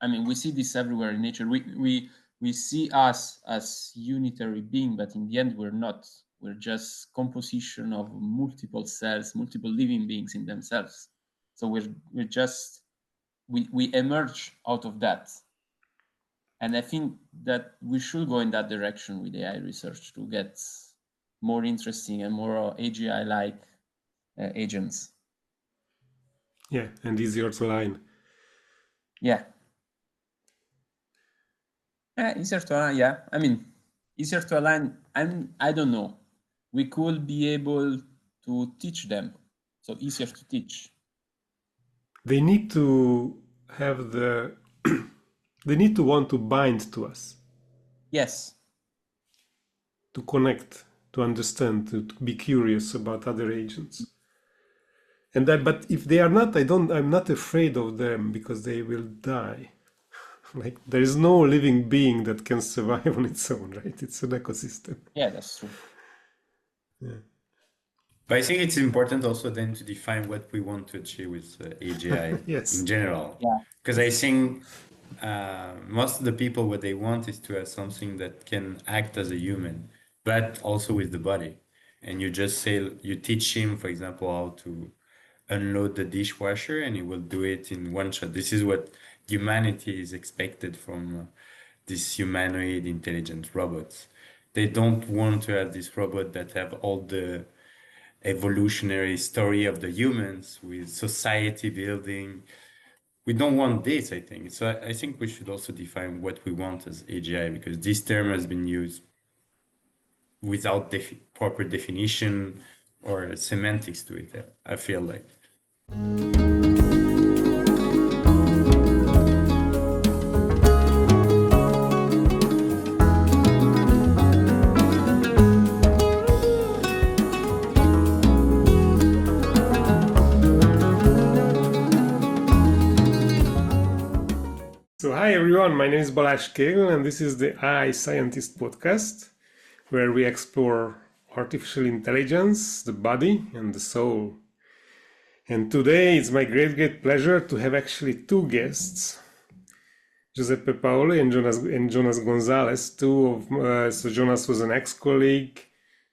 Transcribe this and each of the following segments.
I mean, we see this everywhere in nature. We see us as unitary being, but in the end, we're not. We're just composition of multiple cells, multiple living beings in themselves. So we're just we emerge out of that. And I think that we should go in that direction with AI research to get more interesting and more AGI-like agents. Yeah, and easier to align. Yeah. Easier to align, yeah. I mean, easier to align, I don't know. We could be able to teach them. So easier to teach. They need to have they need to want to bind to us, Yes. to connect, to understand, to be curious about other agents. And that, but if they are not, I'm not afraid of them because they will die. Like there is no living being that can survive on its own, right? It's an ecosystem. Yeah, that's true. Yeah. But I think it's important also then to define what we want to achieve with AGI Yes. in general. Yeah. Because I think most of the people, what they want is to have something that can act as a human, but also with the body. And you just say, you teach him, for example, how to unload the dishwasher, and he will do it in one shot. This is what humanity is expected from these humanoid intelligent robots. They don't want to have this robot that have all the evolutionary story of the humans with society building. We don't want this, I think. So I think we should also define what we want as AGI, because this term has been used without proper definition or semantics to it, I feel like. So hi everyone, my name is Balázs Kegel and this is the AI Scientist podcast, where we explore artificial intelligence, the body and the soul. And today it's my great pleasure to have actually two guests, Giuseppe Paolo and Jonas Gonzalez. So Jonas was an ex-colleague,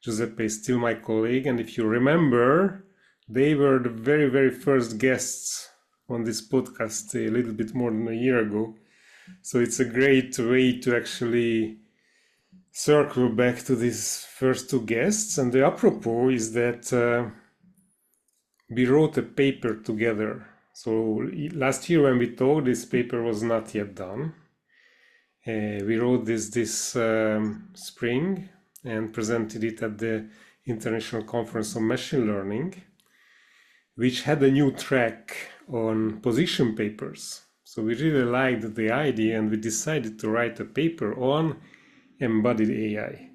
Giuseppe is still my colleague, and if you remember, they were the very first guests on this podcast a little bit more than a year ago. So it's a great way to actually circle back to these first two guests. And the apropos is that we wrote a paper together. So last year when we talked, this paper was not yet done. We wrote this spring and presented it at the International Conference on Machine Learning, which had a new track on position papers. So we really liked the idea and we decided to write a paper on embodied AI.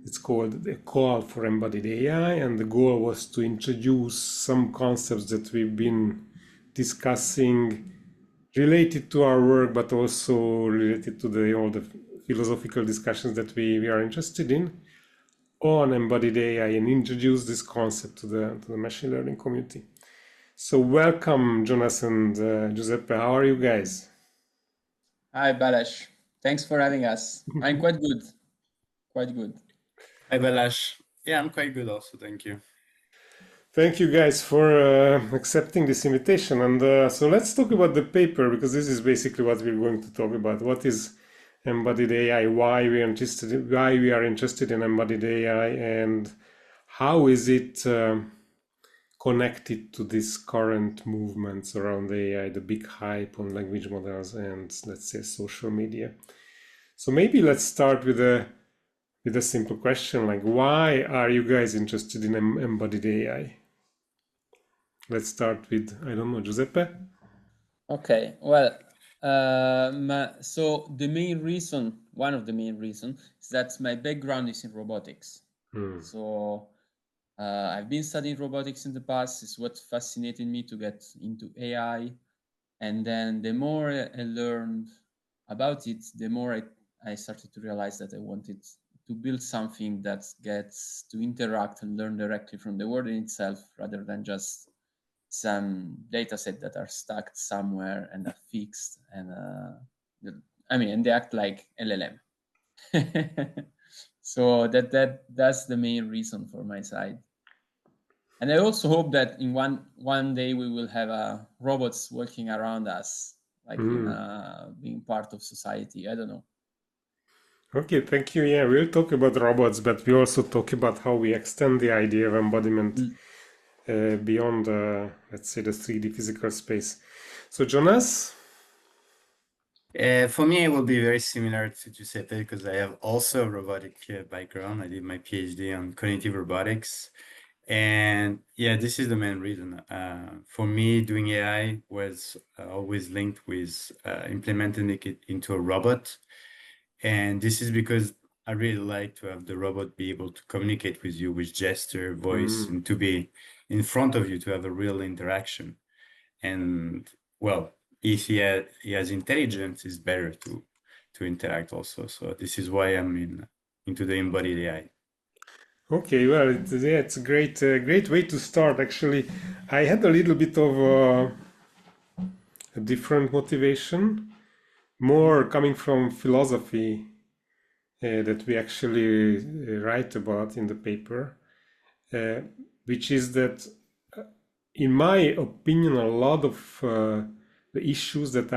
It's called A Call for Embodied AI, and the goal was to introduce some concepts that we've been discussing related to our work, but also related to all the philosophical discussions that we are interested in on embodied AI, and introduce this concept to the machine learning community. So welcome, Jonas and Giuseppe. How are you guys? Hi, Balázs. Thanks for having us. I'm quite good. Quite good. Hi, Balázs. Yeah, I'm quite good also. Thank you. Thank you guys for accepting this invitation. And so let's talk about the paper, because this is basically what we're going to talk about. What is embodied AI? Why we are interested in embodied AI, and how is it connected to these current movements around AI, the big hype on language models and, let's say, social media. So maybe let's start with a simple question, like, why are you guys interested in embodied AI? Let's start with, I don't know, Giuseppe? Okay, well, so the main reason, one of the main reasons, is that my background is in robotics. So I've been studying robotics in the past. It's what fascinated me to get into AI. And then the more I learned about it, the more I started to realize that I wanted to build something that gets to interact and learn directly from the world in itself, rather than just some data set that are stuck somewhere and are fixed, and and they act like LLM. So that's the main reason for my side. And I also hope that in one day we will have robots walking around us, like being part of society. I don't know. Okay, thank you. Yeah, we'll talk about robots, but we also talk about how we extend the idea of embodiment beyond, let's say, the 3D physical space. So, Jonas? For me, it will be very similar to Giuseppe because I have also a robotic background. I did my PhD on cognitive robotics. And yeah, this is the main reason. For me, doing AI was always linked with implementing it into a robot. And this is because I really like to have the robot be able to communicate with you with gesture, voice, and to be in front of you to have a real interaction. And well, if he has intelligence, it's better to interact also. So this is why I'm into the embodied AI. Okay, well, it's a great way to start. Actually, I had a little bit of a different motivation, more coming from philosophy that we actually write about in the paper, which is that, in my opinion, a lot of the issues that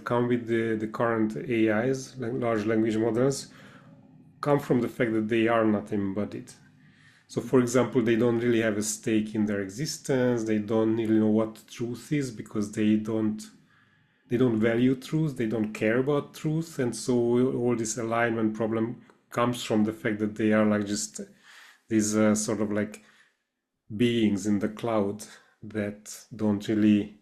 come with the current AIs, large language models, come from the fact that they are not embodied. So, for example, they don't really have a stake in their existence. They don't really know what truth is because they don't value truth. They don't care about truth, and so all this alignment problem comes from the fact that they are like just these sort of like beings in the cloud that don't really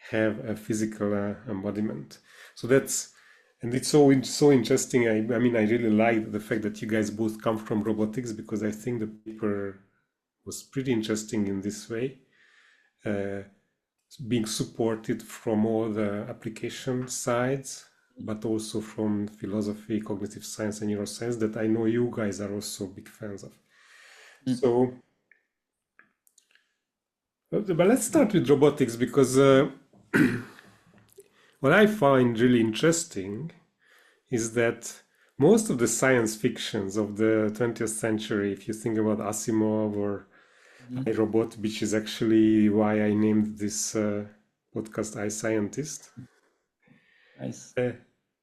have a physical embodiment. So that's, and it's so interesting. I mean, I really like the fact that you guys both come from robotics, because I think the paper was pretty interesting in this way, being supported from all the application sides, but also from philosophy, cognitive science, and neuroscience that I know you guys are also big fans of. So, but let's start with robotics, because what I find really interesting is that most of the science fictions of the 20th century, if you think about Asimov or iRobot, which is actually why I named this podcast I Scientist, Nice.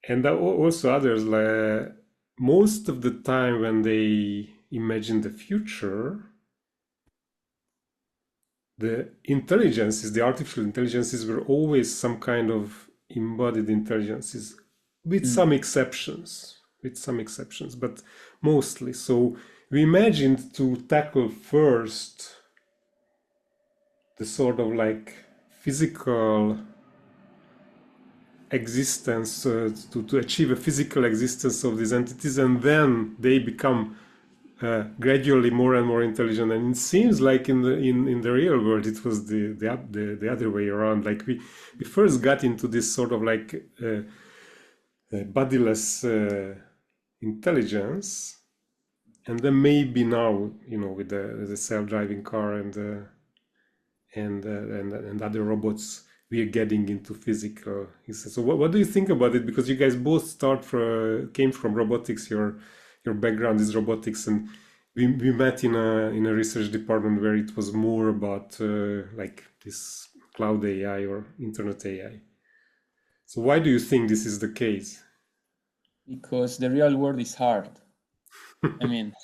and also others, like, most of the time when they imagine the future, the intelligences, the artificial intelligences, were always some kind of embodied intelligences, with some exceptions, but mostly. So we imagined to tackle first the sort of like physical existence, to achieve a physical existence of these entities, and then they become gradually more and more intelligent. And it seems like in the real world it was the other way around. Like we first got into this sort of like bodiless intelligence, and then maybe now, with the self-driving car and other robots, we are getting into physical. So what do you think about it? Because you guys both came from robotics. Your background is robotics, and we met in a research department where it was more about like this cloud AI or internet AI. So why do you think this is the case? Because the real world is hard. I mean,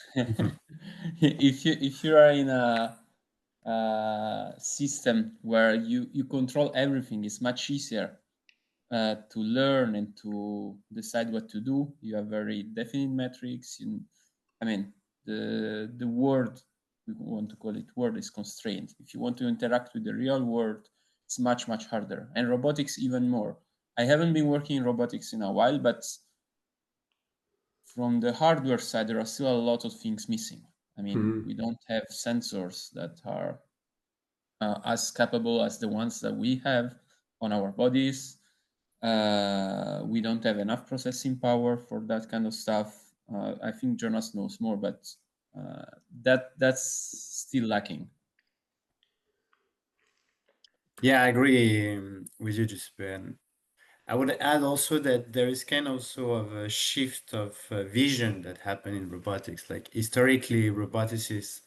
if you are in a system where you control everything, it's much easier to learn and to decide what to do. You have very definite metrics. The word, we want to call it word, is constrained. If you want to interact with the real world, it's much harder. And robotics even more. I haven't been working in robotics in a while, but from the hardware side, there are still a lot of things missing. We don't have sensors that are as capable as the ones that we have on our bodies. We don't have enough processing power for that kind of stuff. I think Jonas knows more, but that's still lacking. Yeah, I agree with you, Giuseppe. And I would add also that there is kind also of a shift of vision that happened in robotics. Like historically, roboticists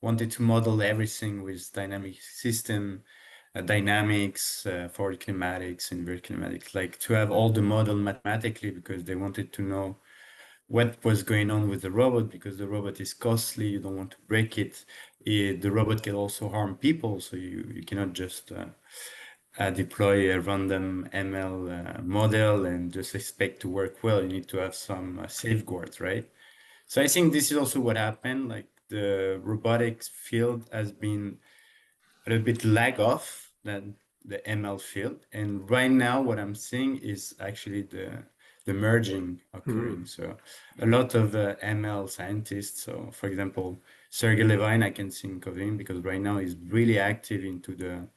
wanted to model everything with dynamic system, dynamics, forward kinematics, invert kinematics, like to have all the model mathematically because they wanted to know what was going on with the robot because the robot is costly. You don't want to break it. The robot can also harm people, so you cannot just deploy a random ML model and just expect to work well. You need to have some safeguards, right? So I think this is also what happened. Like the robotics field has been a little bit lag off than the ML field. And right now, what I'm seeing is actually the merging occurring. So a lot of ML scientists. So for example, Sergey Levin, I can think of him because right now he's really active into the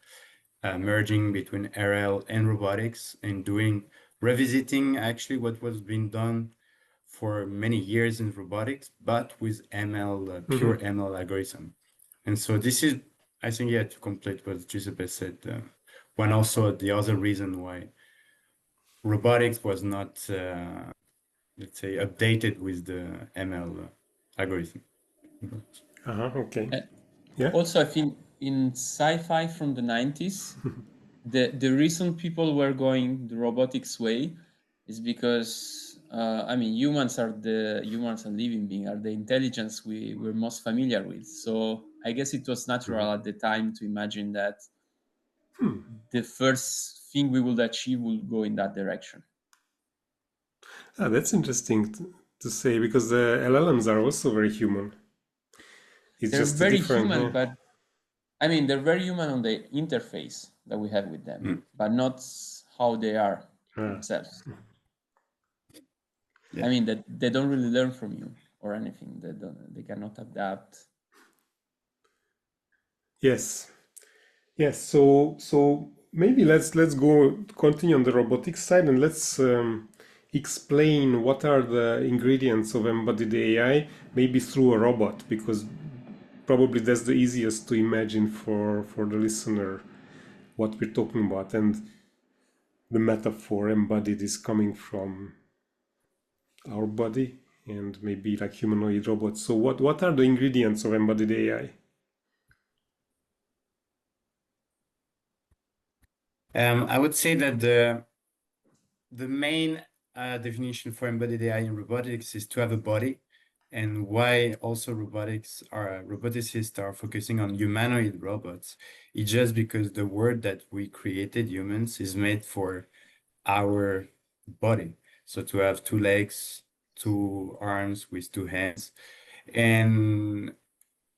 merging between RL and robotics and doing revisiting actually what was being done for many years in robotics, but with ML, pure ML algorithm. And so this is, I think, yeah, to complete what Giuseppe said, one also the other reason why robotics was not, let's say, updated with the ML algorithm. Okay. Uh, Yeah. Also, I think in sci-fi from the 90s, the reason people were going the robotics way is because I mean humans and living beings are the intelligence we're most familiar with. So I guess it was natural at the time to imagine that the first thing we would achieve will go in that direction. That's interesting to say because the LLMs are also very human. It's They're just a very different, human, yeah. but I mean they're very human on the interface that we have with them, but not how they are themselves. Yeah. I mean that they don't really learn from you or anything. They cannot adapt. Yes. Yes. So maybe let's go continue on the robotics side and let's explain what are the ingredients of embodied AI, maybe through a robot, because probably that's the easiest to imagine for the listener what we're talking about. And the metaphor embodied is coming from our body and maybe like humanoid robots. So what are the ingredients of embodied AI? I would say that the main definition for embodied AI in robotics is to have a body, and why also roboticists are focusing on humanoid robots. It's just because the word that we created, humans, is made for our body. So to have two legs, two arms with two hands, and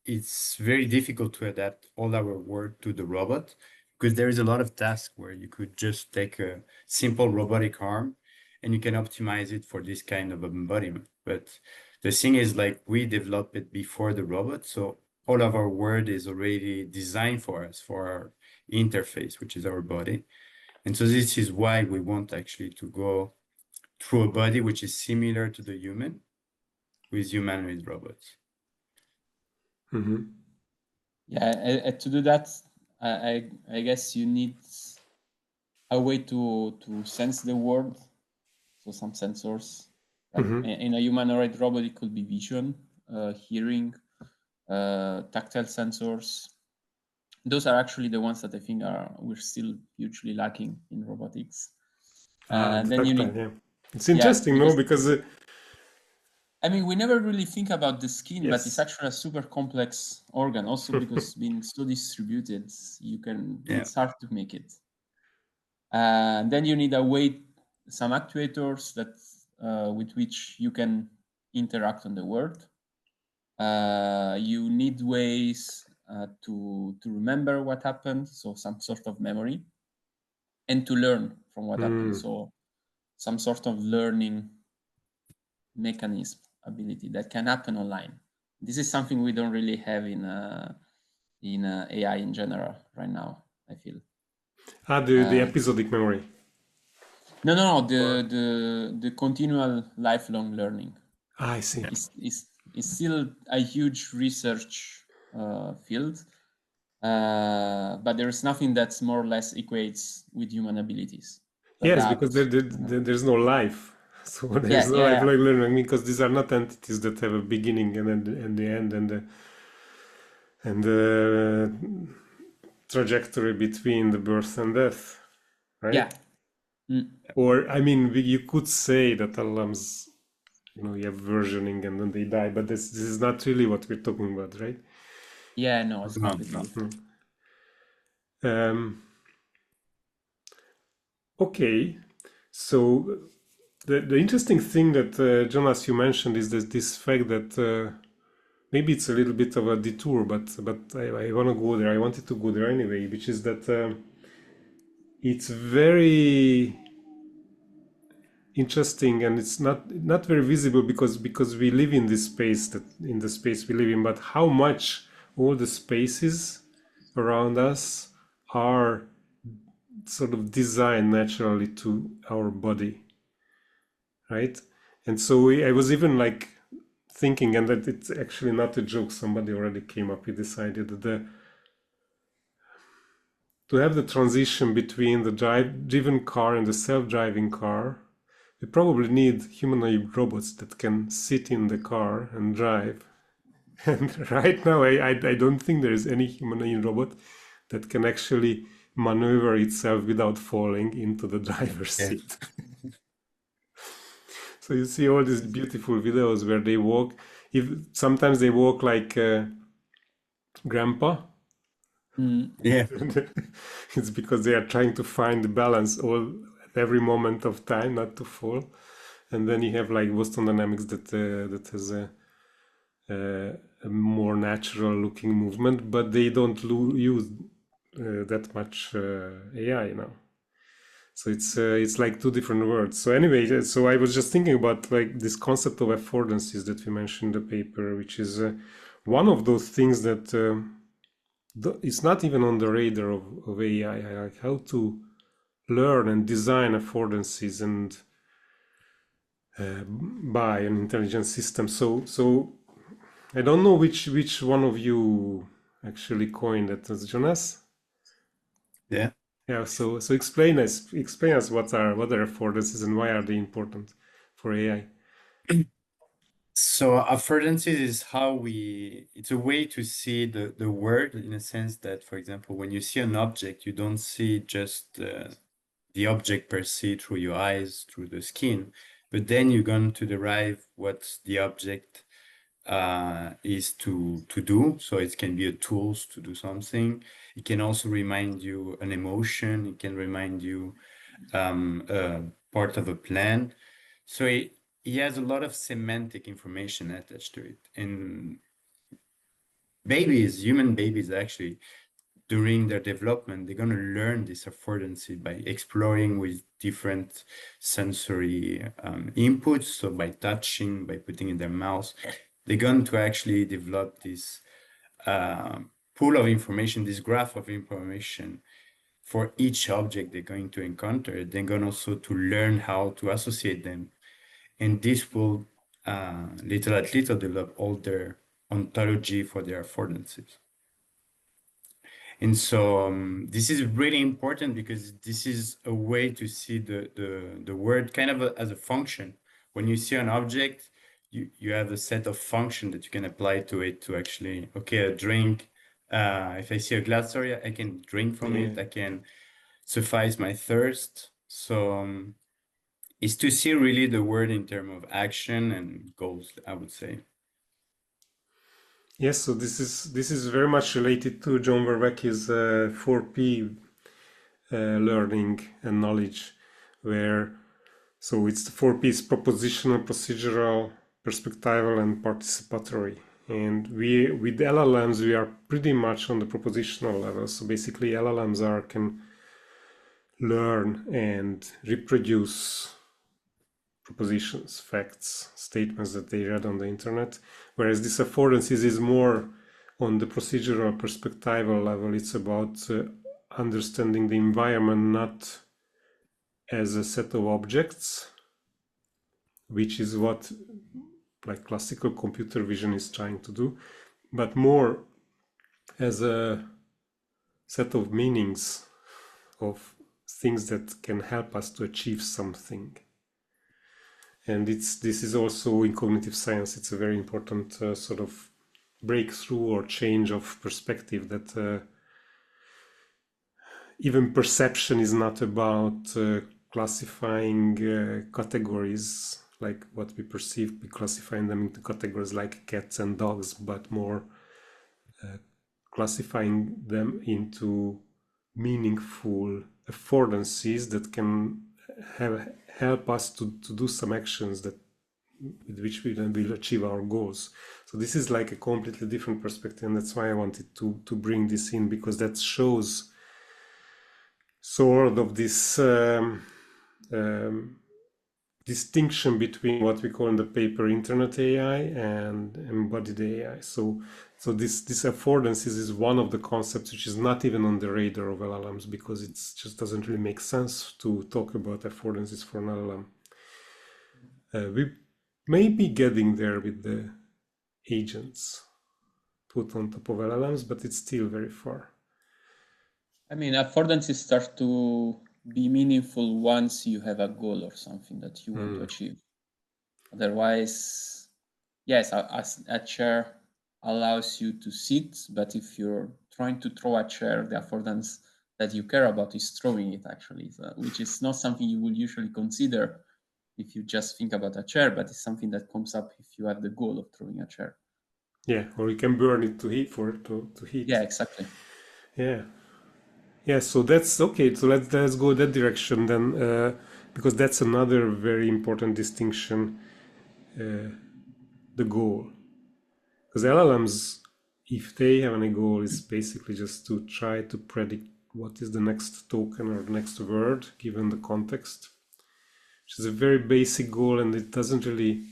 it's very difficult to adapt all our work to the robot because there is a lot of tasks where you could just take a simple robotic arm and you can optimize it for this kind of embodiment. But the thing is, like, we developed it before the robot, so all of our work is already designed for us, for our interface, which is our body. And so this is why we want actually to go through a body which is similar to the human with humanoid robots. Yeah, to do that, I guess you need a way to sense the world. So some sensors. In a humanoid robot, it could be vision, hearing, tactile sensors. Those are actually the ones that I think we're still hugely lacking in robotics. And then you need, Yeah. It's interesting, no? Because I mean, we never really think about the skin, but yes. it's actually a super complex organ. Also, because being so distributed, it's hard to make it. And then you need some actuators that with which you can interact on the world. You need ways to remember what happened, so some sort of memory, and to learn from what happened. So some sort of learning mechanism ability that can happen online. This is something we don't really have in AI in general right now, I feel. The episodic memory. No. The continual lifelong learning. I see. Is still a huge research field. but there's nothing that's more or less equates with human abilities. Yes, because there's no life. So there's no life like learning. I mean, because these are not entities that have a beginning and the end and the trajectory between the birth and death, right? Yeah. Or I mean, you could say that LLMs, you have versioning and then they die, but this is not really what we're talking about, right? Yeah, no, it's completely different. Okay, so the interesting thing that Jonas, you mentioned is that this fact that maybe it's a little bit of a detour, but I want to go there. I wanted to go there anyway, which is that it's very interesting and it's not very visible because we live in this space, that in the space we live in, but how much all the spaces around us are sort of designed naturally to our body, right? And so I was even like thinking, and that it's actually not a joke, somebody already came up with this idea that to have the transition between the driven car and the self-driving car, we probably need humanoid robots that can sit in the car and drive. And right now, I don't think there is any humanoid robot that can actually maneuver itself without falling into the driver's seat. So you see all these beautiful videos where they walk. Sometimes they walk like grandpa. Yeah. It's because they are trying to find the balance at every moment of time, not to fall. And then you have like Boston Dynamics that has a more natural looking movement, but they don't use that much AI now. So it's like two different words. So anyway, so I was just thinking about like this concept of affordances that we mentioned in the paper, which is one of those things that it's not even on the radar of AI, like how to learn and design affordances and by an intelligent system. So I don't know which one of you actually coined it. As Jonas? Yeah. Yeah. So explain us what are affordances and why are they important for AI? So affordances is it's a way to see the world in a sense that, for example, when you see an object, you don't see just the object per se through your eyes, through the skin, but then you're going to derive what the object is to do. So it can be a tools to do something. It can also remind you an emotion. It can remind you part of a plan. So it has a lot of semantic information attached to it. And human babies actually, during their development, they're going to learn this affordancy by exploring with different sensory inputs. So by touching, by putting in their mouth, they're going to actually develop this pool of information, this graph of information for each object they're going to encounter. They're going also to learn how to associate them. And this will little at little develop all their ontology for their affordances. And so this is really important because this is a way to see the word kind of as a function. When you see an object, you have a set of function that you can apply to it to actually, okay, a drink. If I see a glass, sorry, I can drink from it. I can suffice my thirst. So is to see really the word in terms of action and goals, I would say. Yes, so this is very much related to John Verwecke's 4P learning and knowledge, where so it's the 4Ps: propositional, procedural, perspectival, and participatory. And with LLMs we are pretty much on the propositional level. So basically LLMs can learn and reproduce propositions, facts, statements that they read on the internet, whereas this affordances is more on the procedural perspectival level. It's about understanding the environment not as a set of objects, which is what like classical computer vision is trying to do, but more as a set of meanings of things that can help us to achieve something. And this is also in cognitive science. It's a very important sort of breakthrough or change of perspective that even perception is not about classifying categories like what we perceive, we classifying them into categories like cats and dogs, but more classifying them into meaningful affordances that can help us to do some actions that with which we then will achieve our goals. So this is like a completely different perspective, and that's why I wanted to bring this in, because that shows sort of this distinction between what we call in the paper internet AI and embodied AI. So this affordances is one of the concepts which is not even on the radar of LLMs, because it just doesn't really make sense to talk about affordances for an LLM. We may be getting there with the agents put on top of LLMs, but it's still very far. I mean, affordances start to be meaningful once you have a goal or something that you want to achieve. Otherwise, yes, a chair allows you to sit, but if you're trying to throw a chair, the affordance that you care about is throwing it, actually, which is not something you would usually consider if you just think about a chair, but it's something that comes up if you have the goal of throwing a chair. Yeah, or you can burn it to heat to heat. Yeah, exactly. Yeah, so that's okay. So let's go that direction then, because that's another very important distinction, the goal. Because LLMs, if they have any goal, is basically just to try to predict what is the next token or the next word given the context, which is a very basic goal, and it doesn't really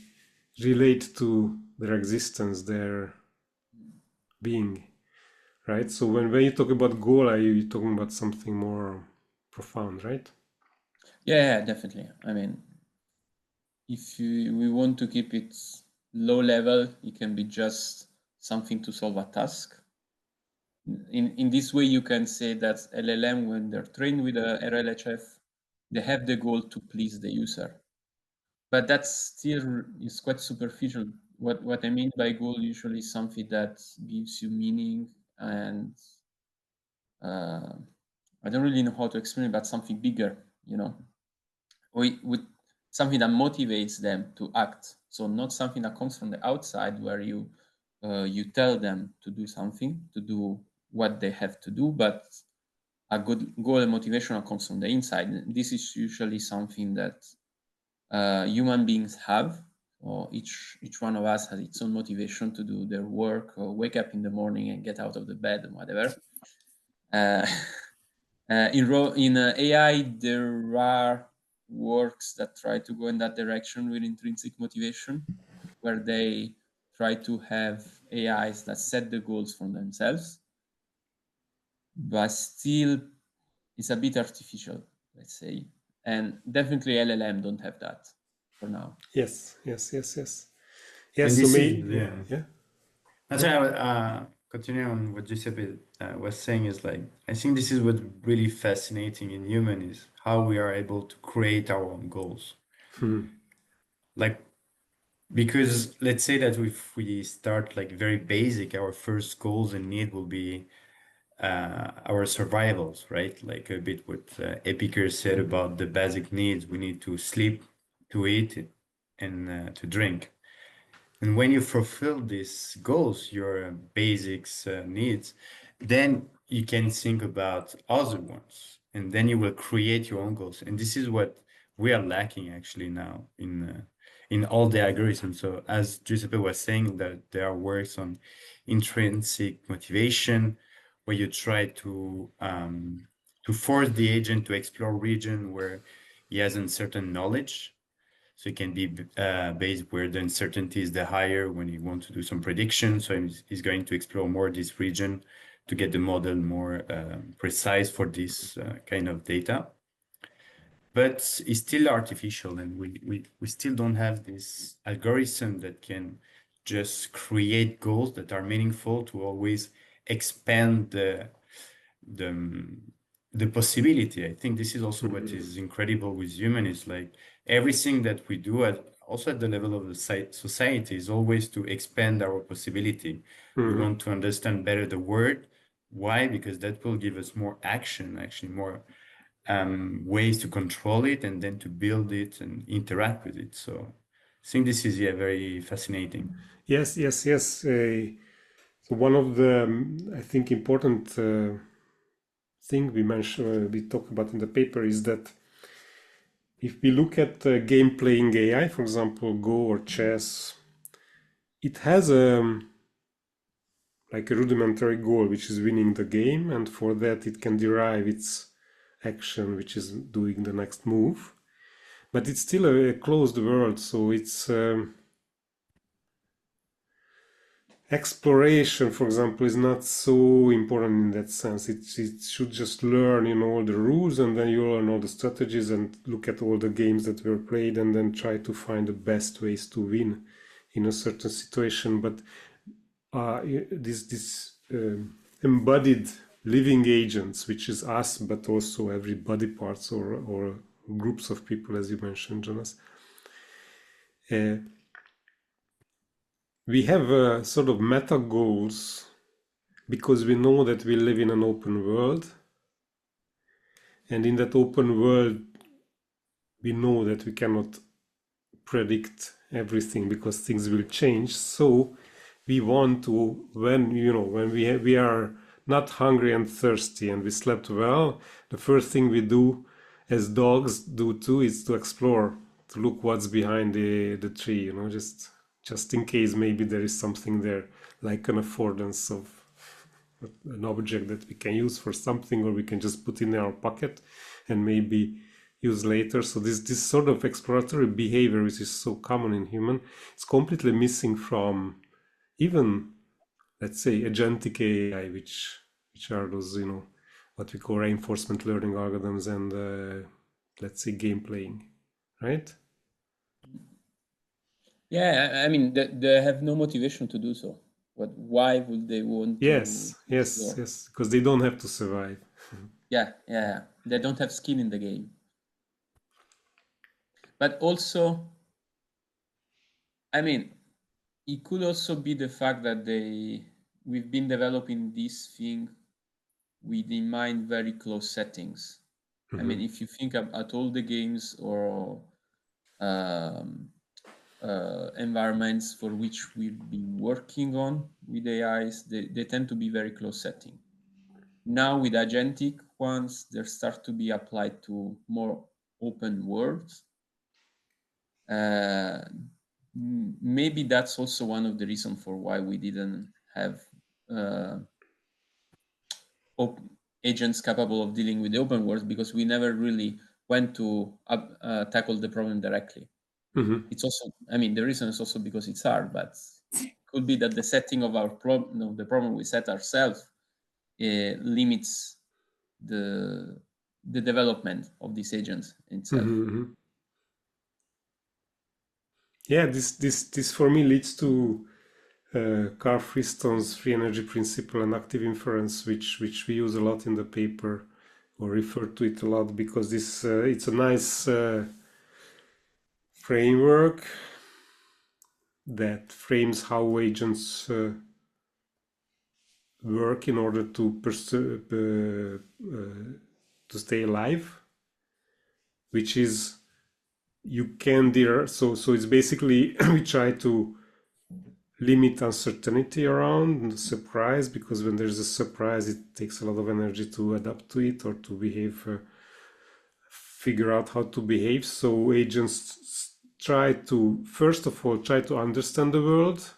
relate to their existence, their being. Right? So when you talk about goal, are you talking about something more profound, right? Yeah, definitely. I mean, if we want to keep it low level, it can be just something to solve a task. In this way, you can say that LLM, when they're trained with a RLHF, they have the goal to please the user. But that still is quite superficial. What I mean by goal usually is something that gives you meaning, and I don't really know how to explain it, but something bigger, with something that motivates them to act. So not something that comes from the outside where you tell them to do something, to do what they have to do, but a good goal and motivation that comes from the inside. This is usually something that human beings have. Or each one of us has its own motivation to do their work, or wake up in the morning and get out of the bed and whatever. In AI, there are works that try to go in that direction with intrinsic motivation, where they try to have AIs that set the goals for themselves, but still it's a bit artificial, let's say. And definitely LLM don't have that for now. Yes. And So this is, yeah. That's why continuing on what Giuseppe was saying is like, I think this is what's really fascinating in human is how we are able to create our own goals. Like, because let's say that if we start like very basic, our first goals and need will be our survivals, right? Like a bit what Epicure said about the basic needs. We need to sleep, to eat, and to drink. And when you fulfill these goals, your basics needs, then you can think about other ones, and then you will create your own goals. And this is what we are lacking actually now in all the algorithms. So as Giuseppe was saying, that there are works on intrinsic motivation, where you try to force the agent to explore region where he has uncertain knowledge. So it can be based where the uncertainty is the higher when you want to do some prediction. So he's going to explore more this region to get the model more precise for this kind of data. But it's still artificial, and we still don't have this algorithm that can just create goals that are meaningful to always expand the possibility. I think this is also what is incredible with human is like everything that we do also at the level of the society is always to expand our possibility. We want to understand better the world. Why? Because that will give us more action, actually more ways to control it and then to build it and interact with it. So I think this is very fascinating. Yes. So one of the, I think, important thing we talk about in the paper is that if we look at game playing AI, for example, Go or chess, it has like a rudimentary goal, which is winning the game, and for that it can derive its action, which is doing the next move. But it's still a closed world, so it's exploration, for example, is not so important in that sense. It should just learn, all the rules, and then you learn all the strategies and look at all the games that were played, and then try to find the best ways to win in a certain situation. But this embodied living agents, which is us, but also every body parts or groups of people, as you mentioned, Jonas. We have sort of meta goals because we know that we live in an open world. And in that open world, we know that we cannot predict everything because things will change. So we want to, when we are not hungry and thirsty and we slept well, the first thing we do, as dogs do too, is to explore, to look what's behind the tree, just in case maybe there is something there, like an affordance of an object that we can use for something, or we can just put in our pocket and maybe use later. So this sort of exploratory behavior, which is so common in human, it's completely missing from even, let's say, agentic AI, which are those, what we call reinforcement learning algorithms and let's say game playing, right? Yeah, I mean, they have no motivation to do so. Why would they want Yes, to explore? yes, because they don't have to survive. Yeah. They don't have skin in the game. But also, I mean, it could also be the fact that we've been developing this thing with in mind very close settings. I mean, if you think at all the games or environments for which we've been working on with AIs, they tend to be very close setting. Now with agentic ones, they start to be applied to more open worlds. Maybe that's also one of the reasons for why we didn't have agents capable of dealing with the open world, because we never really went to tackle the problem directly. It's also, I mean, the reason is also because it's hard, but it could be that the setting of our problem, the problem we set ourselves, limits the development of these agents itself. Yeah, this for me leads to Karl Friston's free energy principle and active inference, which we use a lot in the paper or refer to it a lot, because this it's a nice framework that frames how agents work in order to stay alive, which is you can so it's basically we try to limit uncertainty around the surprise, because when there's a surprise it takes a lot of energy to adapt to it or to behave, figure out how to behave. So agents try to, first of all, try to understand the world,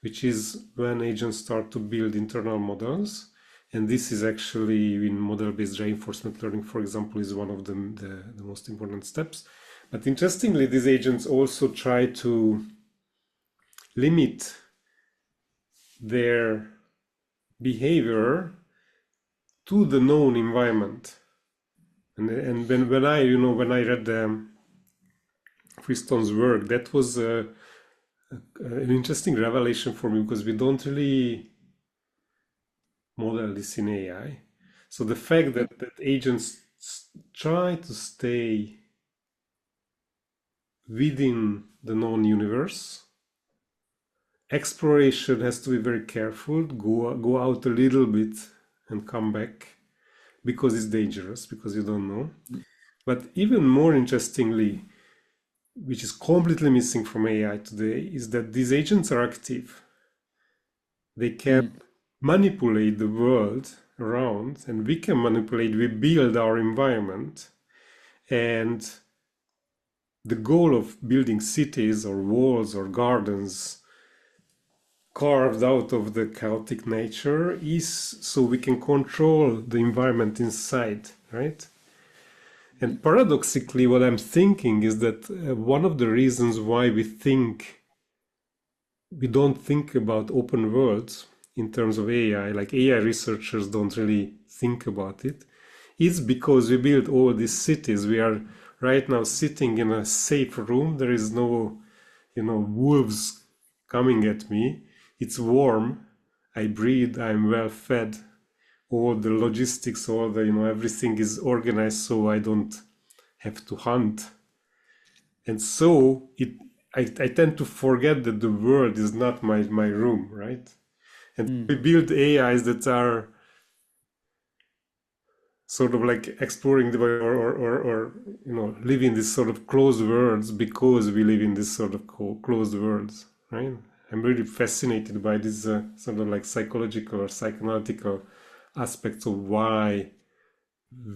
which is when agents start to build internal models. And this is actually in model-based reinforcement learning, for example, is one of the most important steps. But interestingly, these agents also try to limit their behavior to the known environment. And when I read Friston's work, that was an interesting revelation for me, because we don't really model this in AI. So the fact that agents try to stay within the known universe, exploration has to be very careful, go out a little bit and come back, because it's dangerous, because you don't know. But even more interestingly, which is completely missing from AI today, is that these agents are active. They can manipulate the world around, and we can manipulate, we build our environment. And the goal of building cities or walls or gardens carved out of the chaotic nature is so we can control the environment inside, right? And paradoxically, what I'm thinking is that one of the reasons why we don't think about open worlds in terms of AI, like AI researchers don't really think about it, is because we build all these cities. We are right now sitting in a safe room. There is no, wolves coming at me. It's warm. I breathe. I'm well fed. All the logistics, all the, everything is organized so I don't have to hunt. And so I tend to forget that the world is not my room, right? And we build AIs that are sort of like exploring the or live in this sort of closed worlds because we live in this sort of closed worlds, right? I'm really fascinated by this sort of like psychological or psychoanalytical aspects of why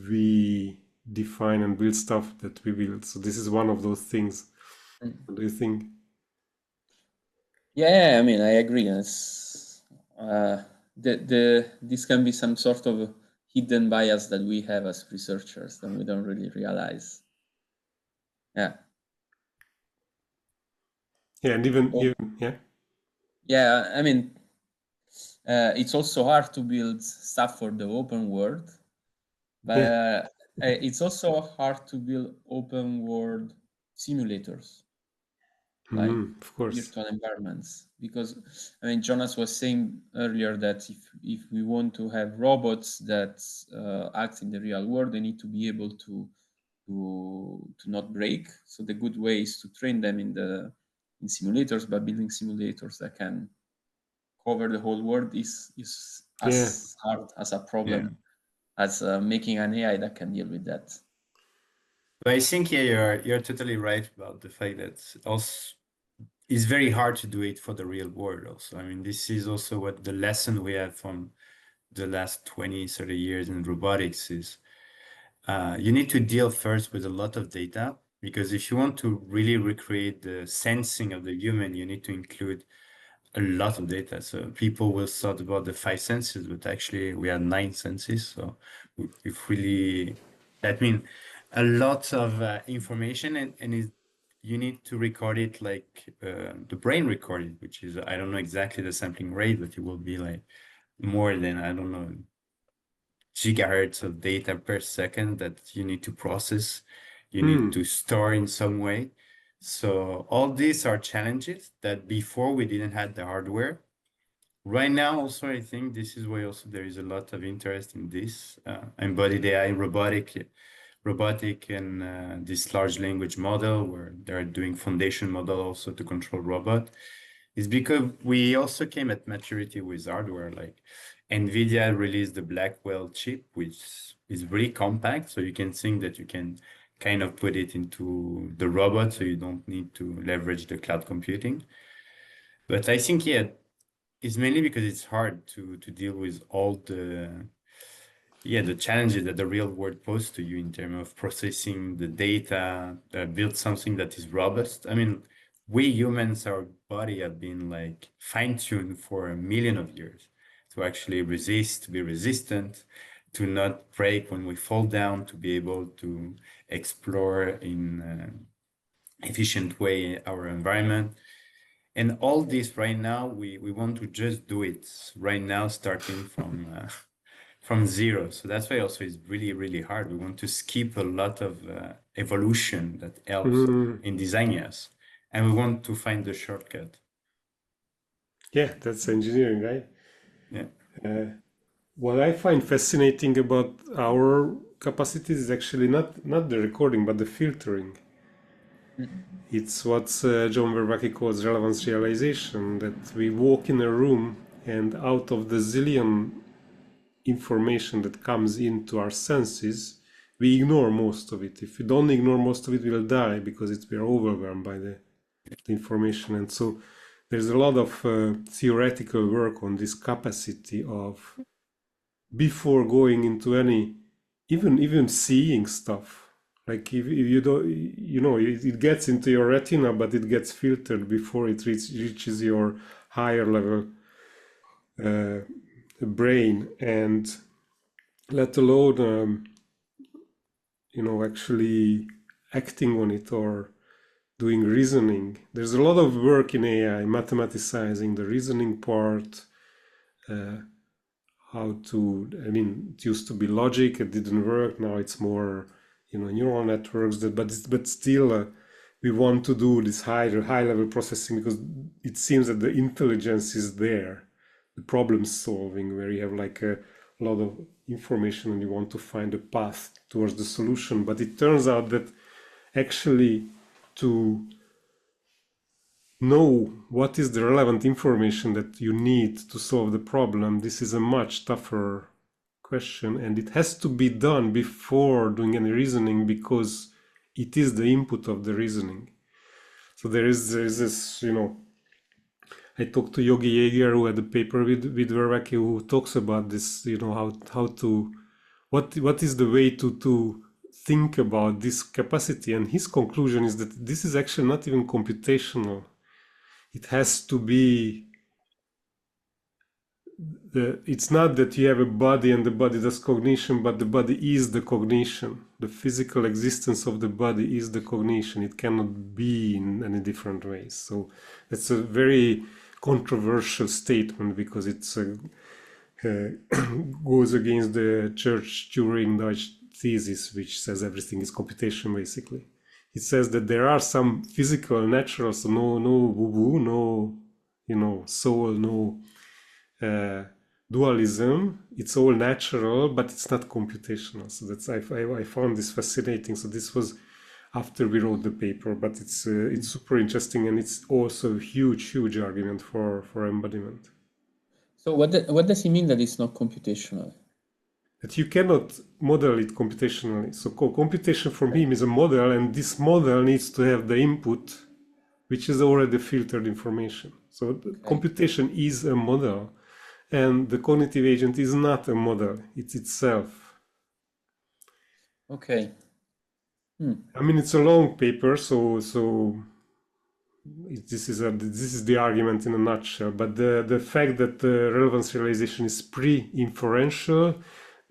we define and build stuff that we build. So this is one of those things. What do you think? Yeah, I mean, I agree. It's, this can be some sort of hidden bias that we have as researchers and we don't really realize. Yeah. Yeah, and even yeah. Yeah, I mean, it's also hard to build stuff for the open world, but it's also hard to build open world simulators, like of course. virtual environments. Because I mean, Jonas was saying earlier that if we want to have robots that act in the real world, they need to be able to not break. So the good way is to train them in simulators, but building simulators that can cover the whole world is as hard as a problem as making an AI that can deal with that. But I think you're totally right about the fact that also it's very hard to do it for the real world also. I mean, this is also what the lesson we have from the last 20, 30 years in robotics is you need to deal first with a lot of data, because if you want to really recreate the sensing of the human, you need to include a lot of data. So people will thought about the 5 senses, but actually we have 9 senses. So if really, that means a lot of information, and you need to record it like the brain recorded, which is, I don't know exactly the sampling rate, but it will be like more than, I don't know, gigahertz of data per second that you need to process, you need to store in some way. So all these are challenges that before we didn't have the hardware. Right now, also, I think this is why also there is a lot of interest in this embodied AI, robotic and this large language model, where they're doing foundation model also to control robot, is because we also came at maturity with hardware. Like NVIDIA released the Blackwell chip, which is really compact. So you can think that you can kind of put it into the robot, so you don't need to leverage the cloud computing. But I think, yeah, it's mainly because it's hard to deal with all the challenges that the real world poses to you in terms of processing the data, build something that is robust. I mean, we humans, our body have been like fine-tuned for a million of years to actually resist, to be resistant, to not break when we fall down, to be able to explore in an efficient way our environment. And all this right now, we want to just do it right now, starting from zero. So that's why also it's really, really hard. We want to skip a lot of evolution that helps in designing us, and we want to find the shortcut. Yeah, that's engineering, right? Yeah. what I find fascinating about our capacities is actually not the recording, but the filtering. It's what John Vervaeke calls relevance realization, that we walk in a room and out of the zillion information that comes into our senses, we ignore most of it. If we don't ignore most of it, we'll die because we're overwhelmed by the information. And so there's a lot of theoretical work on this capacity of, before going into any, even seeing stuff, like if you don't, it gets into your retina, but it gets filtered before it reaches your higher level brain, and let alone actually acting on it or doing reasoning. There's a lot of work in AI mathematicizing the reasoning part, how to, it used to be logic, it didn't work, now it's more neural networks, but still we want to do this high level processing because it seems that the intelligence is there, the problem solving, where you have like a lot of information and you want to find a path towards the solution. But it turns out that actually to know what is the relevant information that you need to solve the problem, this is a much tougher question, and it has to be done before doing any reasoning because it is the input of the reasoning. So there is this, I talked to Yogi Jaeger, who had a paper with Vervaeke, who talks about this, how to, what is the way to think about this capacity, and his conclusion is that this is actually not even computational. It has to be, it's not that you have a body and the body does cognition, but the body is the cognition. The physical existence of the body is the cognition. It cannot be in any different ways. So that's a very controversial statement because it goes against the Church-Turing-Deutsch thesis, which says everything is computation, basically. It says that there are some physical, natural, so no woo-woo, no, soul, no dualism. It's all natural, but it's not computational. So that's I found this fascinating. So this was after we wrote the paper, but it's super interesting, and it's also a huge argument for embodiment. So what does he mean that it's not computational? That you cannot model it computationally. So computation from him is a model, and this model needs to have the input, which is already filtered information. So computation is a model, and the cognitive agent is not a model, it's itself. Okay. I mean, it's a long paper, so this is the argument in a nutshell. But the fact that the relevance realization is pre-inferential,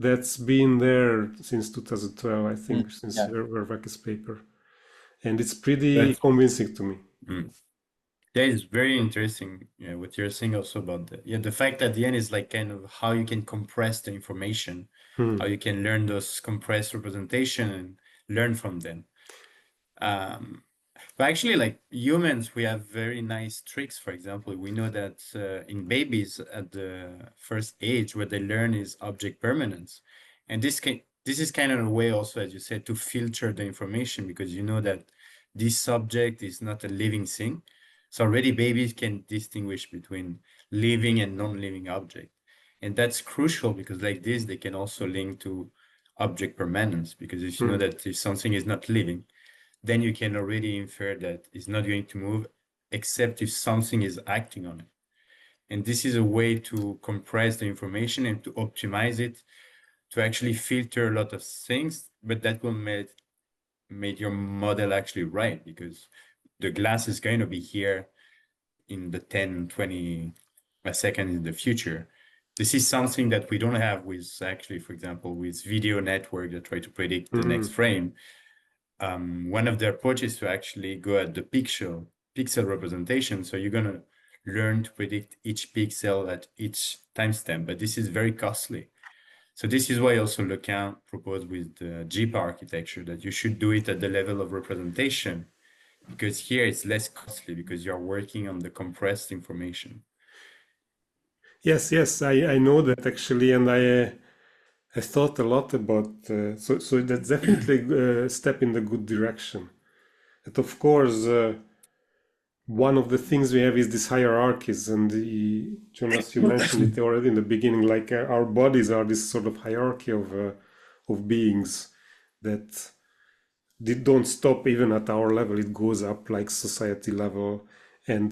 that's been there since 2012, I think, since Vervaake's paper, and it's pretty convincing to me. That is very interesting. Yeah, what you're saying also about the fact at the end is like kind of how you can compress the information, how you can learn those compressed representation and learn from them. But actually, like humans, we have very nice tricks. For example, we know that in babies at the first age, what they learn is object permanence, and this is kind of a way also, as you said, to filter the information, because you know that this subject is not a living thing. So already babies can distinguish between living and non-living object, and that's crucial because like this, they can also link to object permanence, because if you know that if something is not living, then you can already infer that it's not going to move except if something is acting on it. And this is a way to compress the information and to optimize it, to actually filter a lot of things, but that will make your model actually right, because the glass is going to be here in the 10, 20 seconds in the future. This is something that we don't have with actually, for example, with video network that try to predict the next frame. One of the approaches to actually go at the pixel representation. So you're going to learn to predict each pixel at each timestamp, but this is very costly. So this is why also Lecun proposed with the JEPA architecture that you should do it at the level of representation, because here it's less costly because you're working on the compressed information. Yes, I know that actually, and I thought a lot about. So that's definitely a step in the good direction. But of course, one of the things we have is these hierarchies, and Jonas, you mentioned it already in the beginning. Like our bodies are this sort of hierarchy of beings that don't stop even at our level. It goes up like society level, and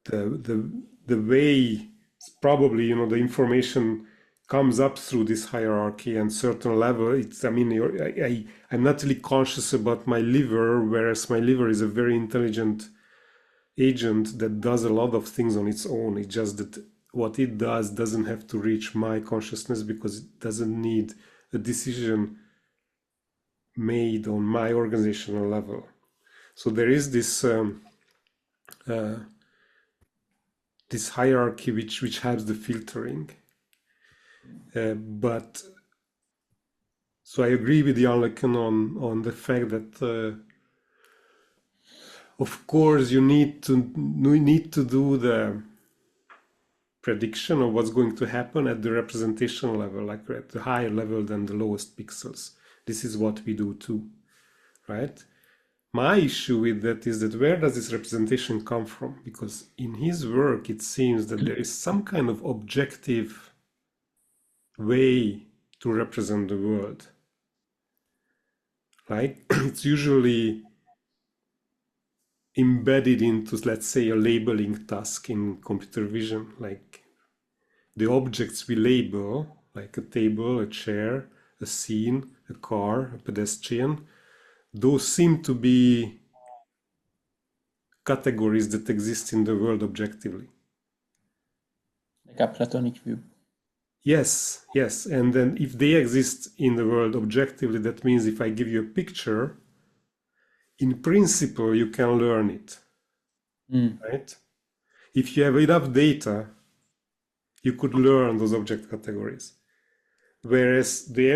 the way probably the information comes up through this hierarchy and certain level. It's I mean I'm not really conscious about my liver, whereas my liver is a very intelligent agent that does a lot of things on its own. It's just that what it does doesn't have to reach my consciousness because it doesn't need a decision made on my organizational level. So there is this this hierarchy which helps the filtering. But so I agree with Jan Lecun on the fact that of course you need to do the prediction of what's going to happen at the representational level, like at the higher level than the lowest pixels. This is what we do too, right? My issue with that is that where does this representation come from? Because in his work, it seems that there is some kind of objective way to represent the world. Like it's usually embedded into, let's say, a labeling task in computer vision. Like the objects we label, like a table, a chair, a scene, a car, a pedestrian, those seem to be categories that exist in the world objectively. Like a Platonic view. Yes. And then if they exist in the world objectively, that means if I give you a picture, in principle, you can learn it, right? If you have enough data, you could learn those object categories. Whereas the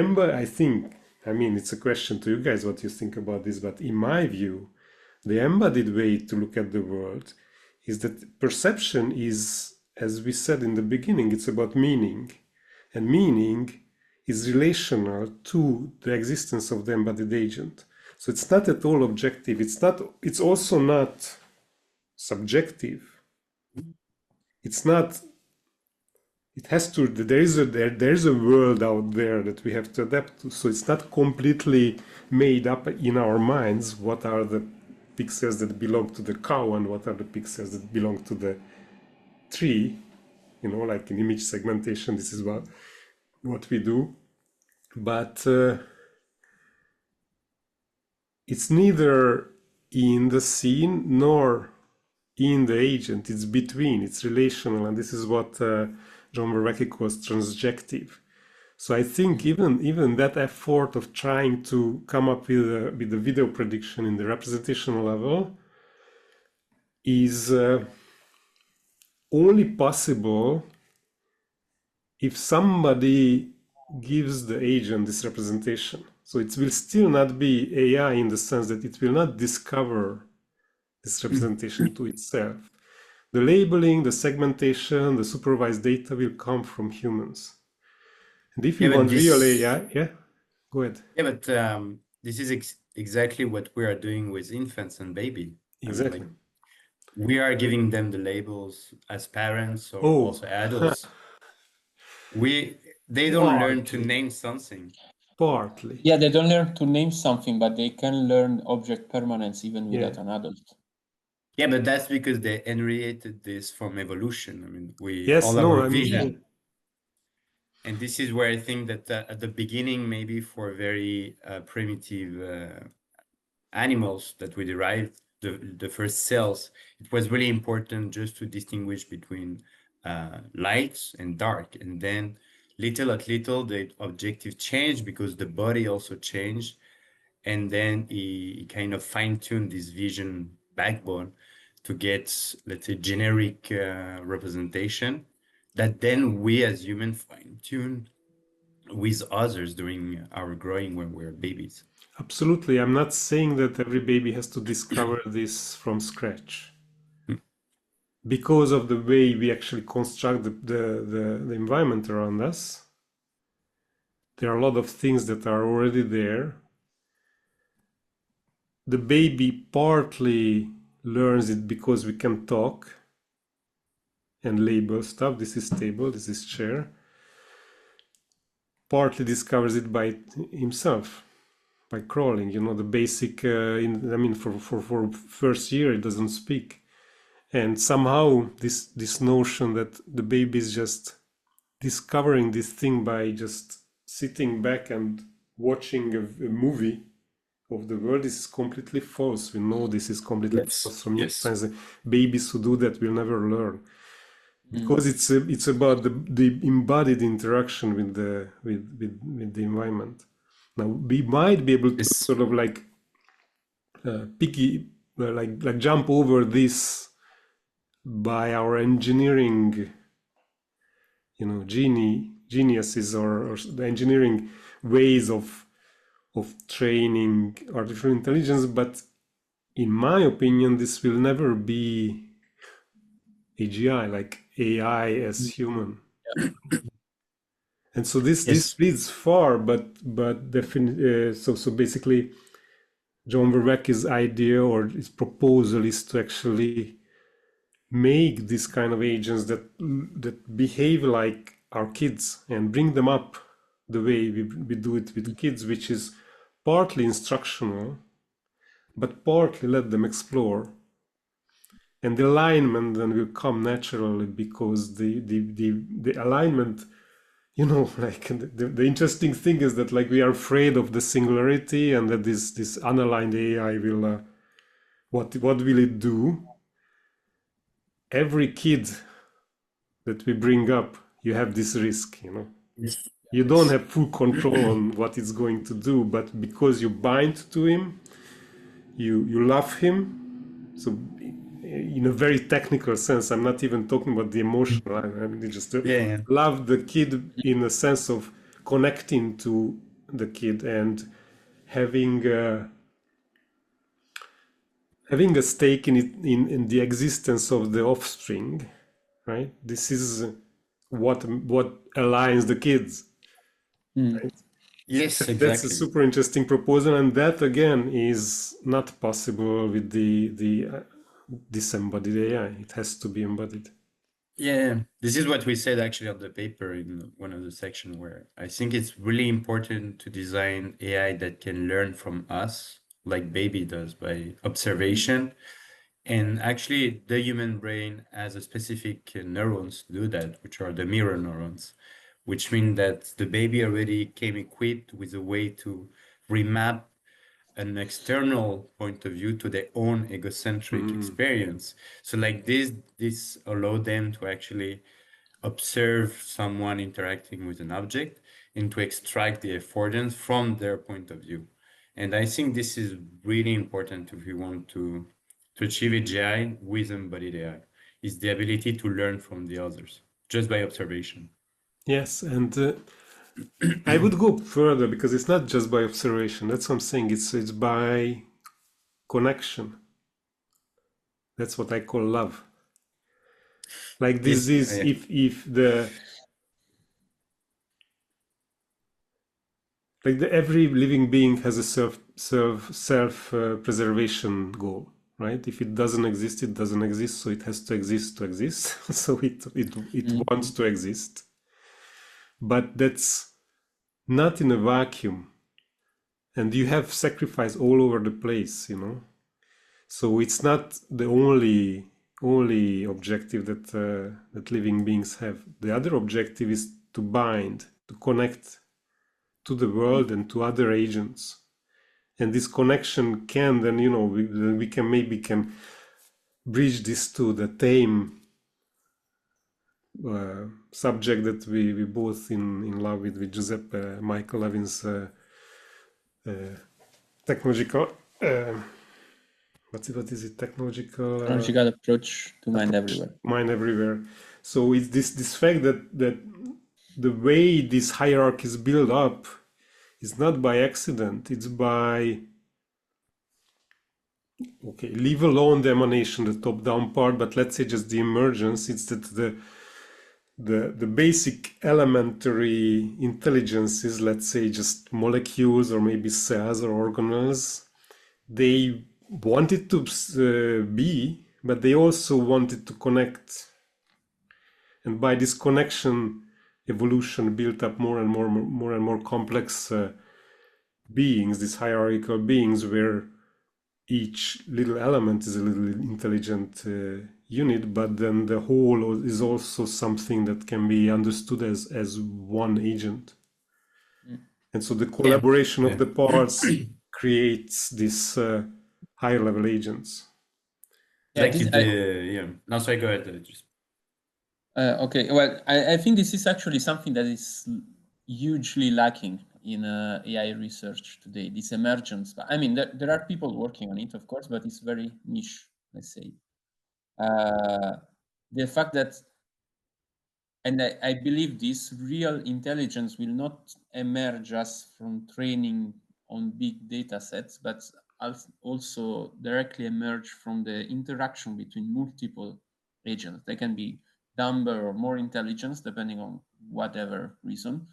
I mean, it's a question to you guys what you think about this, but in my view, the embodied way to look at the world is that perception is, as we said in the beginning, it's about meaning. And meaning is relational to the existence of the embodied agent. So it's not at all objective. It's also not subjective. It's not, it has to, there's a world out there that we have to adapt to. So it's not completely made up in our minds what are the pixels that belong to the cow and what are the pixels that belong to the tree. Like in image segmentation, this is what we do. But it's neither in the scene nor in the agent. It's between, it's relational, and this is what John Verwecke calls transjective. So I think even that effort of trying to come up with a video prediction in the representational level is only possible if somebody gives the agent this representation. So it will still not be AI in the sense that it will not discover this representation to itself. The labeling, the segmentation, the supervised data will come from humans. And if you want real AI, go ahead. Yeah, but this is exactly what we are doing with infants and baby. Exactly. I mean, like, we are giving them the labels as parents or Oh. also adults. They don't learn to name something. Partly. Yeah, they don't learn to name something, but they can learn object permanence even without an adult. Yeah, but that's because they inherited this from evolution. I mean, vision. And this is where I think that at the beginning, maybe for very primitive animals that we derived, the first cells, it was really important just to distinguish between light and dark. And then little at little, the objective changed because the body also changed. And then he kind of fine-tuned this vision backbone to get, let's say, generic representation that then we as humans fine-tune with others during our growing when we're babies. Absolutely. I'm not saying that every baby has to discover this from scratch. because of the way we actually construct the environment around us. There are a lot of things that are already there. The baby partly learns it because we can talk and label stuff. This is table, this is chair. Partly discovers it by himself, by crawling. You know, the basic, for first year, it doesn't speak. And somehow this notion that the baby is just discovering this thing by just sitting back and watching a movie of the world, this is completely false. We know this is completely false from science. Babies who do that will never learn, because it's about the embodied interaction with the environment. Now we might be able to sort of like jump over this by our engineering, geniuses or the engineering ways of training artificial intelligence, but in my opinion, this will never be AGI, like AI as human. And so this leads far, but definitely. So basically, John Verwecke's idea or his proposal is to actually make this kind of agents that behave like our kids and bring them up the way we do it with kids, which is partly instructional, but partly let them explore. And the alignment then will come naturally, because the alignment, like the interesting thing is that like we are afraid of the singularity, and that this unaligned AI will what will it do? Every kid that we bring up, you have this risk, You don't have full control on what it's going to do, but because you bind to him, you love him. So in a very technical sense, I'm not even talking about the emotional. I mean, just love the kid in a sense of connecting to the kid and having a stake in it, in the existence of the offspring, right? This is what aligns the kids. Right? Yes, exactly. That's a super interesting proposal, and that again is not possible with the disembodied AI. It has to be embodied. Yeah, this is what we said actually on the paper in one of the sections, where I think it's really important to design AI that can learn from us, like baby does, by observation. And actually, the human brain has a specific neurons to do that, which are the mirror neurons, which mean that the baby already came equipped with a way to remap an external point of view to their own egocentric experience. So like this allowed them to actually observe someone interacting with an object and to extract the affordance from their point of view. And I think this is really important if we want to achieve AGI with embodied AI, is the ability to learn from the others just by observation. Yes, and I would go further, because it's not just by observation. That's what I'm saying. It's by connection. That's what I call love. Like this is if every living being has a self preservation goal, right? If it doesn't exist, it doesn't exist. So it has to exist to exist. So it wants to exist. But that's not in a vacuum. And you have sacrifice all over the place, So it's not the only objective that living beings have. The other objective is to bind, to connect to the world and to other agents. And this connection can then, we can bridge this to the TAME subject that we both in love with Giuseppe, Michael Levin's technological what is it? Technological approach to mind everywhere. Mind everywhere. So it's this fact that the way this hierarchy is built up is not by accident. It's by okay, leave alone the emanation, the top-down part, but let's say just the emergence. It's that the basic elementary intelligence is, let's say, just molecules or maybe cells or organelles. They wanted to be, but they also wanted to connect. And by this connection, evolution built up more and more complex beings, these hierarchical beings, where each little element is a little intelligent unit, but then the whole is also something that can be understood as one agent. And so the collaboration of the parts creates these higher level agents. Yeah, Like no, sorry, go ahead. okay, well, I think this is actually something that is hugely lacking in AI research today, this emergence. I mean, there are people working on it, of course, but it's very niche, let's say. The fact that, and I believe this real intelligence will not emerge just from training on big data sets, but also directly emerge from the interaction between multiple agents. They can be dumber or more intelligence, depending on whatever reason.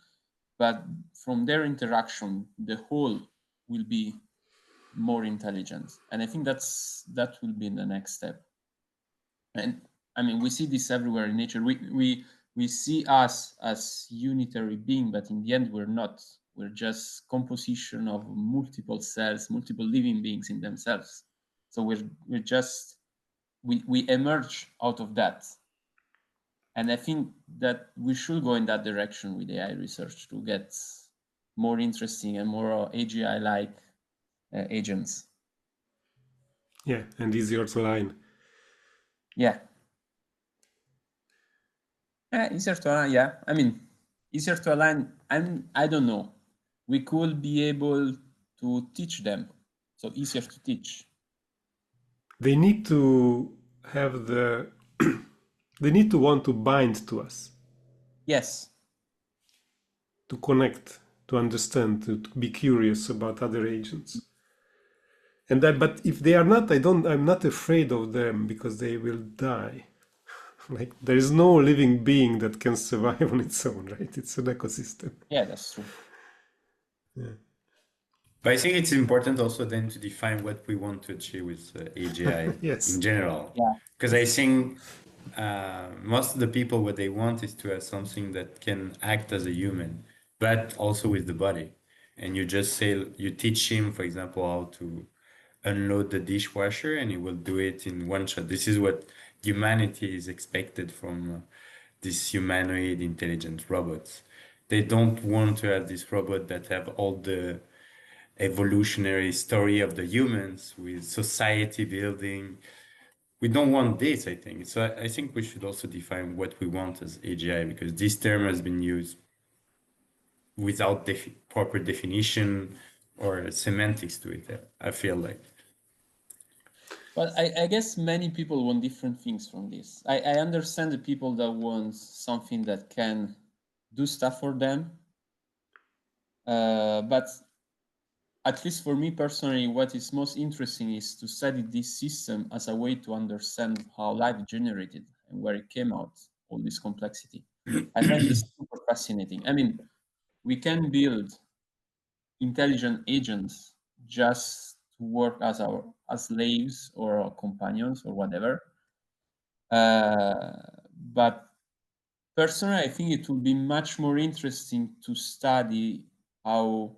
But from their interaction, the whole will be more intelligent. And I think that will be the next step. And I mean, we see this everywhere in nature. We see us as unitary being, but in the end, we're not. We're just composition of multiple cells, multiple living beings in themselves. So we're just we emerge out of that. And I think that we should go in that direction with AI research to get more interesting and more AGI-like agents. Yeah, and easier to align. Yeah. Easier to align, yeah. I mean, easier to align, I don't know. We could be able to teach them. So easier to teach. They need to have they need to want to bind to us. Yes. To connect, to understand, to be curious about other agents. And that, but if they are not, I'm not afraid of them because they will die. Like there is no living being that can survive on its own, right? It's an ecosystem. Yeah, that's true. Yeah. But I think it's important also then to define what we want to achieve with AGI Yes. in general. Yeah. Because I think most of the people, what they want is to have something that can act as a human, but also with the body. And you just say, you teach him, for example, how to unload the dishwasher, and he will do it in one shot. This is what humanity is expected from these humanoid intelligent robots. They don't want to have this robot that have all the evolutionary story of the humans with society building. We don't want this, I think. So I think we should also define what we want as AGI, because this term has been used without proper definition or semantics to it, I feel like. But I guess many people want different things from this. I understand the people that want something that can do stuff for them. But at least for me personally, what is most interesting is to study this system as a way to understand how life generated and where it came out, all this complexity. I find this super fascinating. I mean, we can build intelligent agents just to work as slaves or our companions or whatever. But personally, I think it will be much more interesting to study how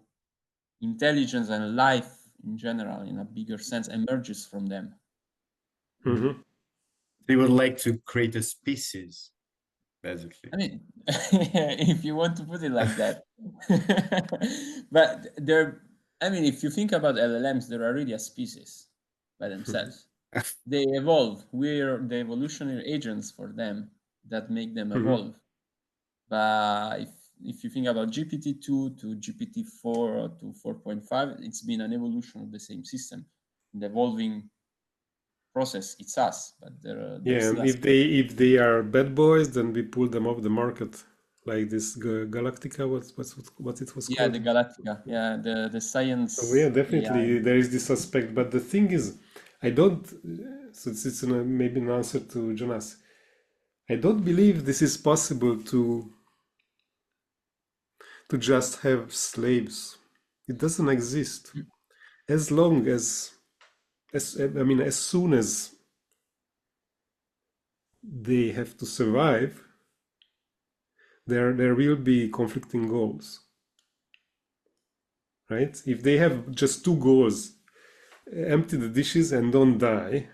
intelligence and life in general, in a bigger sense, emerges from them. Mm-hmm. They would like to create a species, basically. I mean, if you want to put it like that. But if you think about LLMs, they're already a species by themselves. They evolve. We're the evolutionary agents for them that make them evolve. But if you think about GPT-2 to GPT-4 to 4.5, it's been an evolution of the same system. The evolving process, it's us, but yeah, and if they are bad boys, then we pull them off the market, like this Galactica. What it was called? The Galactica. Yeah, the science. So yeah, definitely there is this aspect. But the thing is, I don't, so it's maybe an answer to Jonas. I don't believe this is possible to just have slaves. It doesn't exist. As long as I mean, as soon as they have to survive, there will be conflicting goals, right? If they have just two goals, empty the dishes and don't die,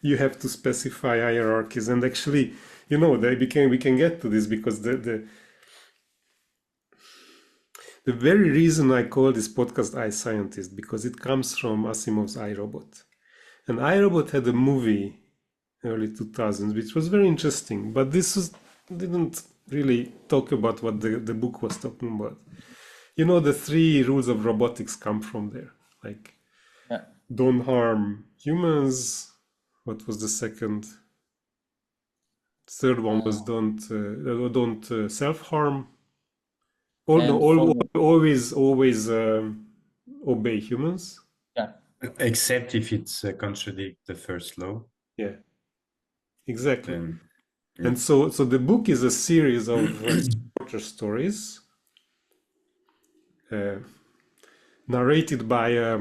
you have to specify hierarchies. And actually, we can get to this because the very reason I call this podcast I Scientist, because it comes from Asimov's I, Robot. And I, Robot had a movie early 2000s, which was very interesting, but didn't really talk about what the book was talking about. The 3 rules of robotics come from there. Like, Yeah. don't harm humans. What was the second? Third one was don't self-harm. Always obey humans. Yeah. Except if it's contradict the first law. Yeah, exactly. Then, And so the book is a series of shorter stories narrated by a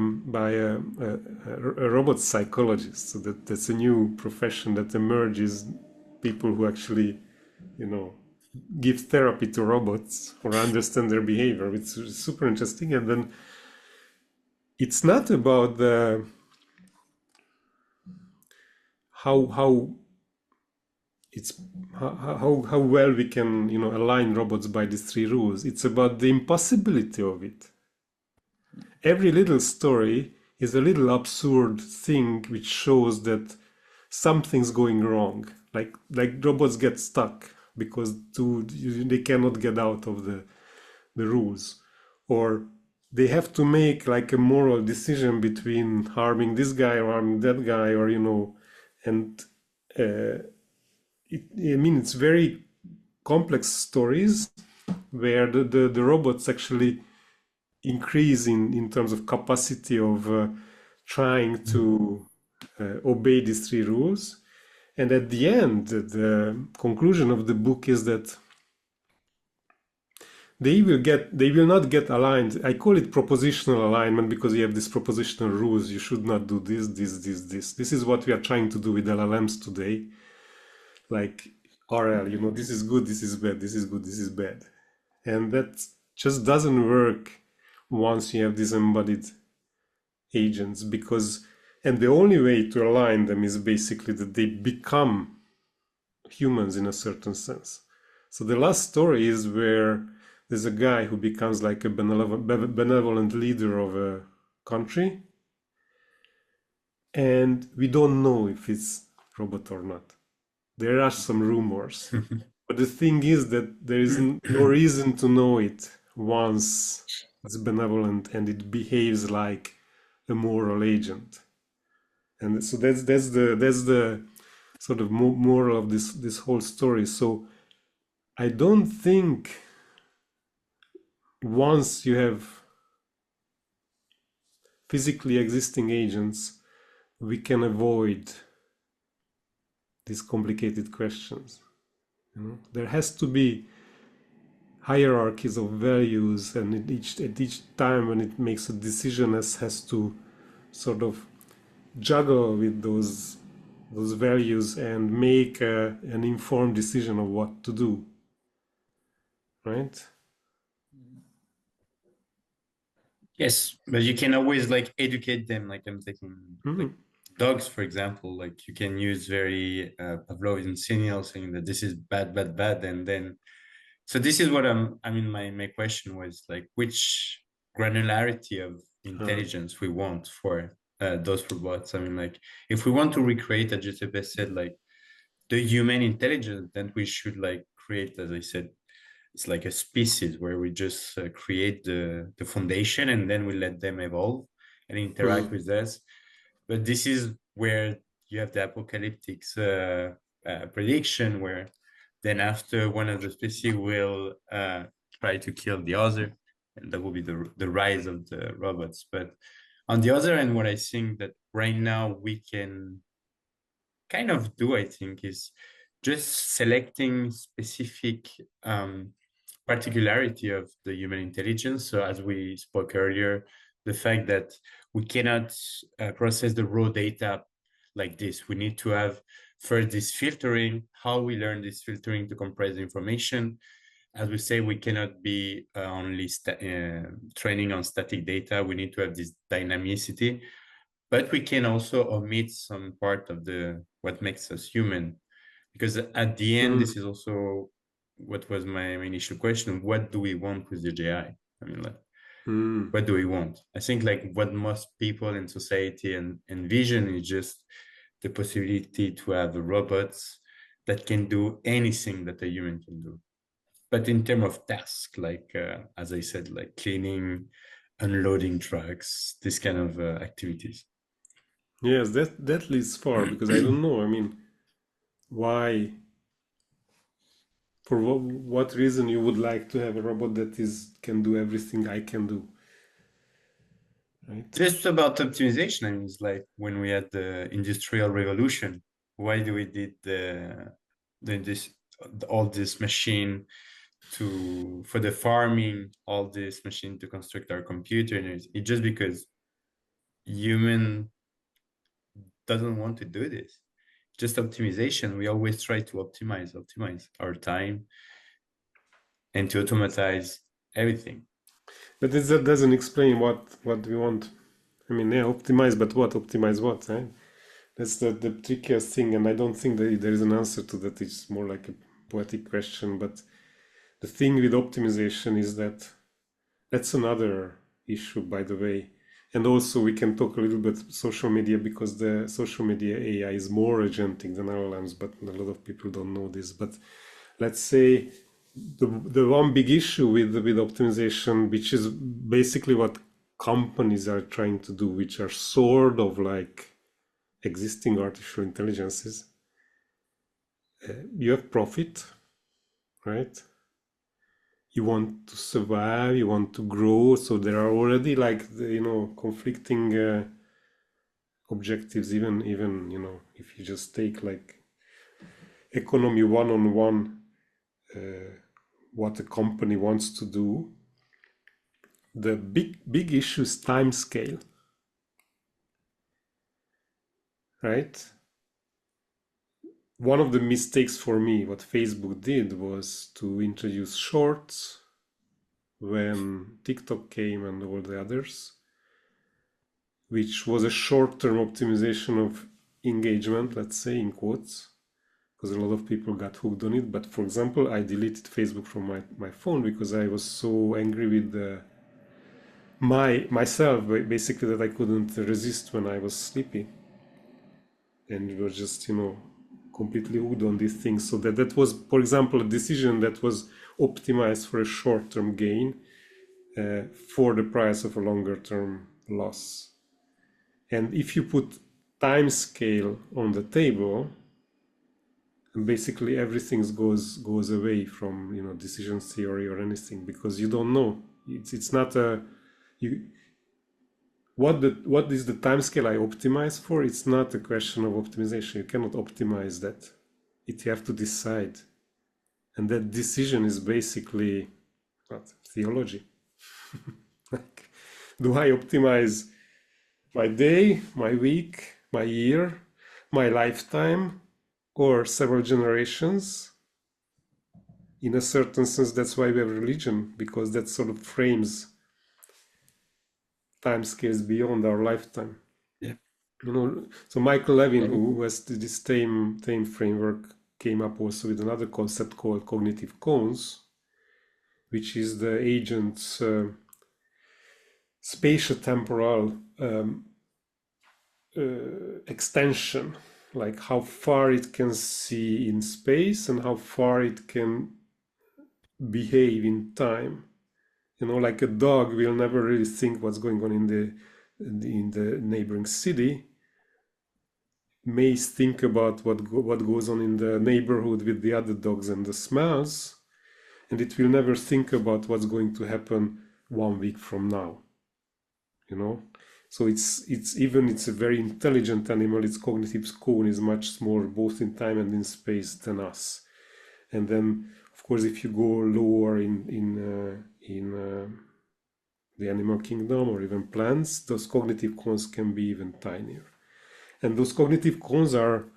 robot psychologist. So that's a new profession that emerges. People who actually, give therapy to robots or understand their behavior. It's super interesting. And then it's not about the how well we can align robots by these 3 rules. It's about the impossibility of it. Every little story is a little absurd thing which shows that something's going wrong. Like robots get stuck because they cannot get out of the rules, or they have to make like a moral decision between harming this guy or harming that guy, or and it's very complex stories where the robots actually increase in terms of capacity of trying to obey these 3 rules. And at the end, the conclusion of the book is that they will not get aligned. I call it propositional alignment because you have these propositional rules. You should not do this, this, this, this. This is what we are trying to do with LLMs today. Like RL, this is good, this is bad, this is good, this is bad. And that just doesn't work once you have these embodied agents, and the only way to align them is basically that they become humans in a certain sense. So the last story is where there's a guy who becomes like a benevolent leader of a country, and we don't know if it's robot or not. There are some rumors, but the thing is that there is no reason to know it once it's benevolent and it behaves like a moral agent. And so that's the sort of moral of this whole story. So I don't think once you have physically existing agents, we can avoid these complicated questions. There has to be hierarchies of values, and at each time when it makes a decision, it has to sort of juggle with those values and make an informed decision of what to do, right? Yes, but you can always like educate them. Like I'm taking like dogs, for example. Like you can use very Pavlovian signals saying that this is bad, bad, bad, and then. So this is what my question was like, which granularity of intelligence we want for those robots. I mean, like, if we want to recreate, as Giuseppe said, like the human intelligence, then we should like create, as I said, it's like a species where we just create the foundation and then we let them evolve and interact with us. But this is where you have the apocalyptic prediction where then after one of the species will try to kill the other, and that will be the rise of the robots. But On the other hand, what I think that right now we can kind of do, I think, is just selecting specific particularity of the human intelligence. So as we spoke earlier, the fact that we cannot process the raw data like this. We need to have first this filtering, how we learn this filtering to compress information. As we say, we cannot be only training on static data. We need to have this dynamicity, but we can also omit some part of the what makes us human, because at the end, this is also what was my initial question: what do we want with the JI? I mean, like, what do we want? I think like what most people in society and envision is just the possibility to have robots that can do anything that a human can do, but in terms of task, like as I said, like cleaning, unloading trucks, this kind of activities. Yes, that leads far, because I don't know. I mean, why? For what reason you would like to have a robot that can do everything I can do? Right? Just about optimization, I mean, it's like when we had the industrial revolution, why do we did all this machine for the farming, all this machine to construct our computer, and it's just because human doesn't want to do this. Just optimization. We always try to optimize our time and to automatize everything. But that doesn't explain what we want. I mean, yeah, optimize, but what? Optimize what? Right? That's the trickiest thing, and I don't think that there is an answer to that. It's more like a poetic question. But the thing with optimization is that that's another issue, by the way. And also, we can talk a little bit social media, because the social media AI is more agentic than LLMs, but a lot of people don't know this. But let's say the one big issue with optimization, which is basically what companies are trying to do, which are sort of like existing artificial intelligences. You have profit, right? You want to survive, you want to grow, so there are already like conflicting objectives. Even if you just take like economy one-on-one, what a company wants to do, the big issue is time scale, right? One of the mistakes for me, what Facebook did, was to introduce shorts when TikTok came and all the others, which was a short-term optimization of engagement, let's say in quotes, because a lot of people got hooked on it. But for example, I deleted Facebook from my phone because I was so angry with myself, basically, that I couldn't resist when I was sleepy, and it was just completely hooked on these things. So that was, for example, a decision that was optimized for a short-term gain for the price of a longer-term loss. And if you put time scale on the table, basically everything goes away from decision theory or anything, because you don't know. It's not a what is the time scale I optimize for. It's not a question of optimization. You cannot optimize that. You have to decide, and that decision is basically what? Theology. Like, do I optimize my day, my week, my year, my lifetime, or several generations? In a certain sense, that's why we have religion, because that sort of frames time scales beyond our lifetime. Yeah. So Michael Levin, who has this TAME framework, came up also with another concept called cognitive cones, which is the agent's spatiotemporal extension, like how far it can see in space and how far it can behave in time. Like a dog will never really think what's going on in the neighboring city. May think about what goes on in the neighborhood with the other dogs and the smells, and it will never think about what's going to happen 1 week from now. So it's a very intelligent animal. Its cognitive cone is much smaller, both in time and in space, than us. And then, of course, if you go lower in the animal kingdom or even plants, those cognitive cones can be even tinier. And those cognitive cones are,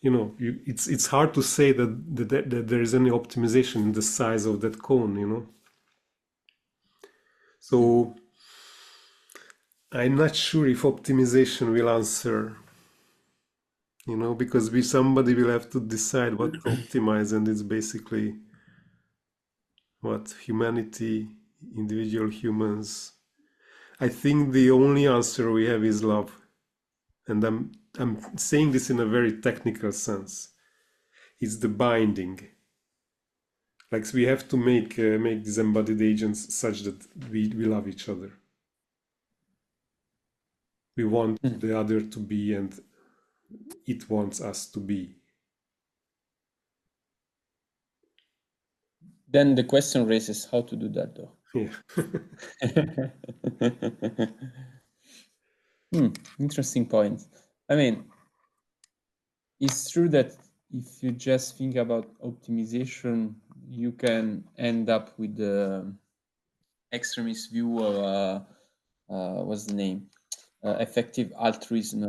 it's hard to say that there is any optimization in the size of that cone. So I'm not sure if optimization will answer, because somebody will have to decide what to optimize, and it's basically what humanity, individual humans. I think the only answer we have is love, and I'm saying this in a very technical sense. It's the binding. Like we have to make these embodied agents such that we love each other. We want the other to be, and it wants us to be. Then the question raises how to do that, though. Yeah. Interesting point. I mean, it's true that if you just think about optimization, you can end up with the extremist view of what's the name? Effective altruism,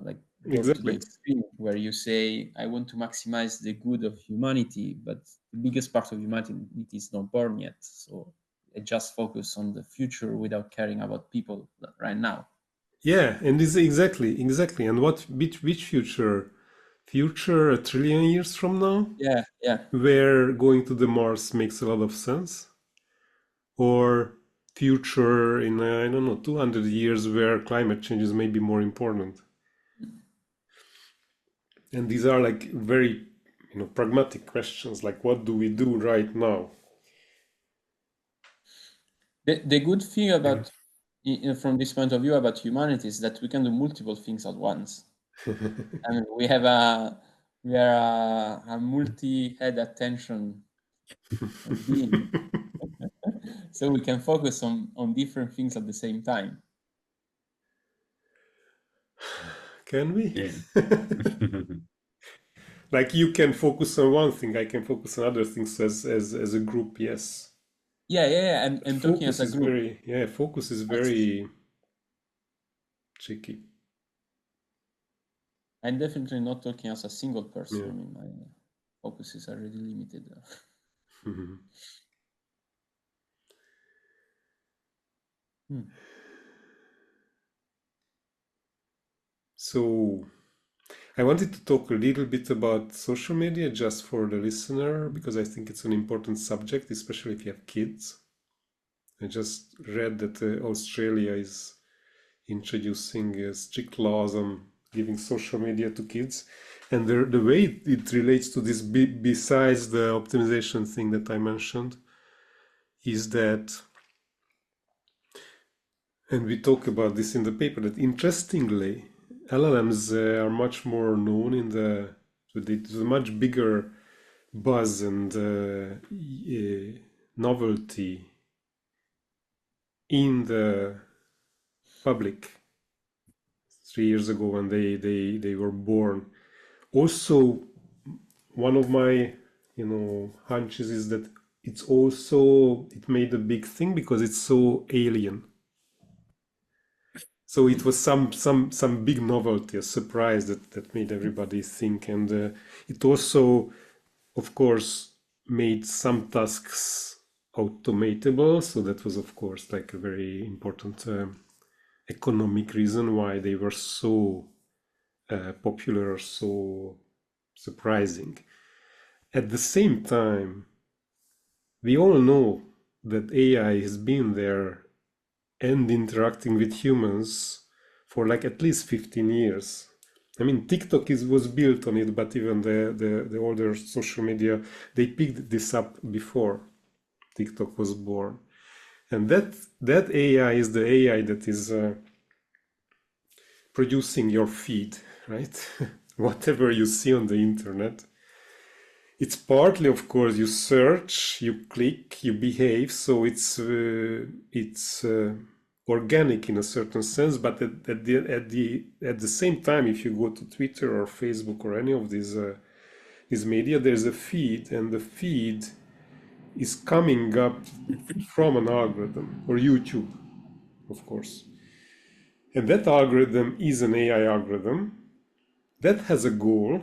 like go to the Exactly. extreme, where you say, I want to maximize the good of humanity, but the biggest part of humanity is not born yet. So I just focus on the future without caring about people right now. Yeah, and this exactly. And which future? Future 1 trillion years from now? Yeah. Where going to the Mars makes a lot of sense? Or future in, I don't know, 200 years where climate change is maybe more important? And these are like very, pragmatic questions, like what do we do right now? The good thing about, from this point of view, about humanity is that we can do multiple things at once. I mean, we are a multi-head attention being, so we can focus on different things at the same time. Can we? Yeah. Like you can focus on one thing, I can focus on other things as a group, yes. Yeah. I'm talking as Focus a is group. focus is very tricky. I'm definitely not talking as a single person. Yeah. I mean, my focus is already limited. So I wanted to talk a little bit about social media just for the listener, because I think it's an important subject, especially if you have kids. I just read that Australia is introducing strict laws on giving social media to kids. And the way it relates to this, besides the optimization thing that I mentioned, is that, and we talk about this in the paper, that interestingly, LLMs are much more known with a much bigger buzz and novelty in the public 3 years ago when they were born. Also, one of my hunches is that it made a big thing because it's so alien. So it was some big novelty, a surprise that made everybody think, and it also, of course, made some tasks automatable. So that was, of course, like a very important economic reason why they were so popular or so surprising. At the same time, we all know that AI has been there and interacting with humans for like at least 15 years. I mean, TikTok was built on it, but even the older social media, they picked this up before TikTok was born. And that AI is the AI that is producing your feed, right? Whatever you see on the internet. It's partly, of course, you search, you click, you behave. So it's organic in a certain sense, but at the same time, if you go to Twitter or Facebook or any of these media, there's a feed, and the feed is coming up from an algorithm, or YouTube, of course. And that algorithm is an AI algorithm that has a goal,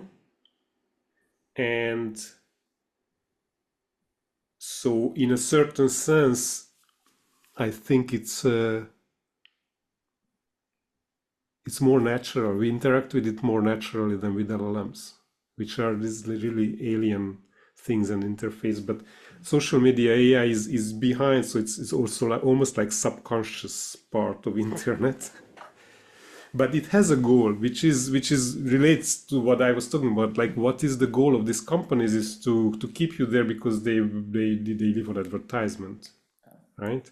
and so in a certain sense, I think it's more natural. We interact with it more naturally than with LLMs, which are these really alien things and interface. But social media AI is behind, so it's also like, almost like subconscious part of internet. But it has a goal, which is relates to what I was talking about. Like, what is the goal of these companies is to keep you there because they live on advertisement, right?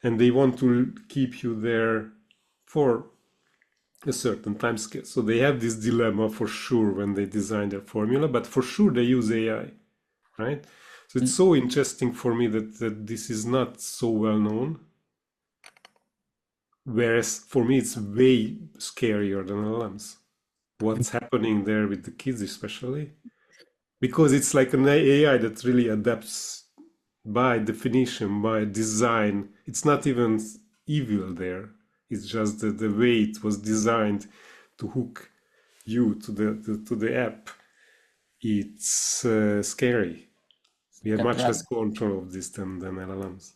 And they want to keep you there for a certain time scale. So they have this dilemma for sure when they design their formula, but for sure they use AI, right? So it's so interesting for me that this is not so well known. Whereas for me, it's way scarier than LLMs. What's happening there with the kids, especially, because it's like an AI that really adapts by definition, by design. It's not even evil there. It's just the way it was designed to hook you to the app. It's scary. We have much less control of this than LLMs.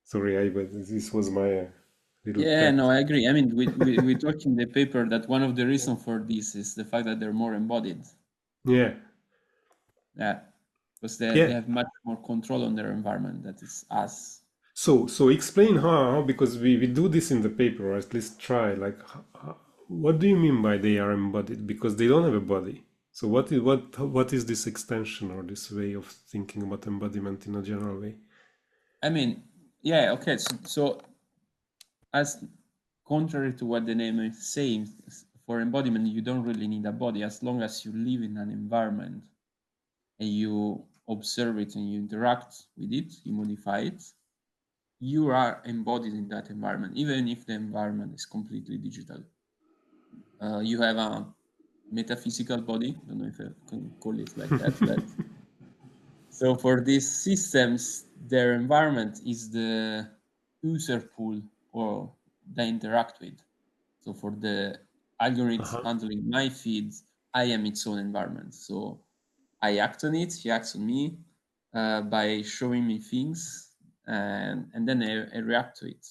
Sorry, but this was my little Yeah, pet. no, I agree. I mean, we talked in the paper that one of the reasons for this is the fact that they're more embodied. Yeah. Yeah, because they Yeah. have much more control on their environment. That is us. So explain how, because we do this in the paper, or at least try. Like, what do you mean by they are embodied? Because they don't have a body. So what is this extension or this way of thinking about embodiment in a general way? I mean, yeah, okay. So as contrary to what the name is saying, for embodiment, you don't really need a body as long as you live in an environment and you observe it and you interact with it, you modify it, you are embodied in that environment, even if the environment is completely digital. You have a metaphysical body, I don't know if I can call it like that, but so for these systems, their environment is the user pool or they interact with. So for the algorithm handling my feeds, I am its own environment. So I act on it, he acts on me by showing me things, and then I react to it.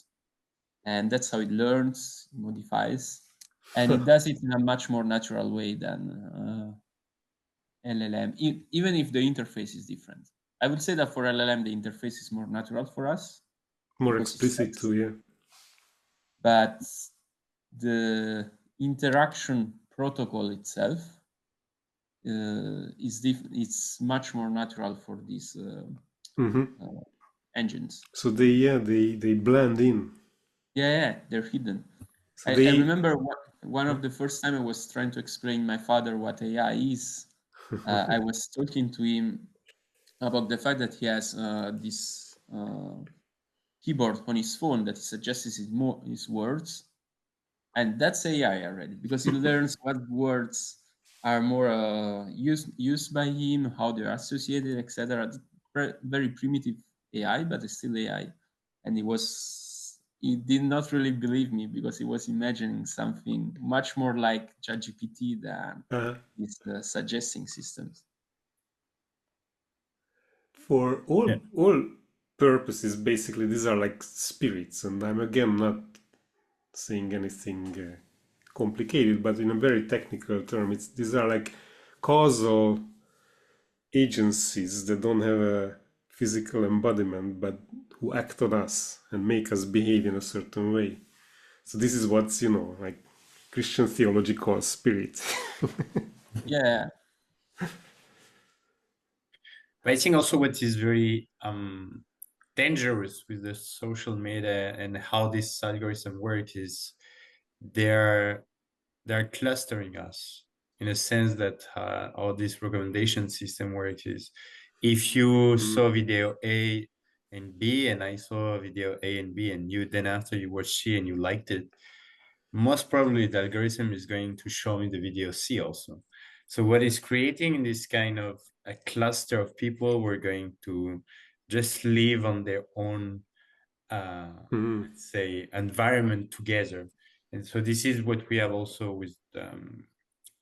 And that's how it learns, modifies, and it does it in a much more natural way than LLM, even if the interface is different. I would say that for LLM, the interface is more natural for us. More explicit too, yeah. But the interaction protocol itself it's much more natural for these engines. So they blend in. Yeah, they're hidden. So I remember one of the first time I was trying to explain my father what AI is. I was talking to him about the fact that he has this keyboard on his phone that suggests his words, and that's AI already because it learns what words are more used by him, how they're associated, etc. Very primitive AI, but it's still AI. And he did not really believe me because he was imagining something much more like ChatGPT than these suggesting systems. For all purposes, basically, these are like spirits, and I'm again not saying anything complicated, but in a very technical term, these are like causal agencies that don't have a physical embodiment, but who act on us and make us behave in a certain way. So this is what's, like Christian theology calls spirit. Yeah. But I think also what is very dangerous with the social media and how this algorithm work is they're clustering us in a sense that how this recommendation system works is if you saw video A and B, and I saw a video A and B, and you then after you watch C and you liked it, most probably the algorithm is going to show me the video C also. So what is creating this kind of a cluster of people who are going to just live on their own, let's say, environment together. And so this is what we have also with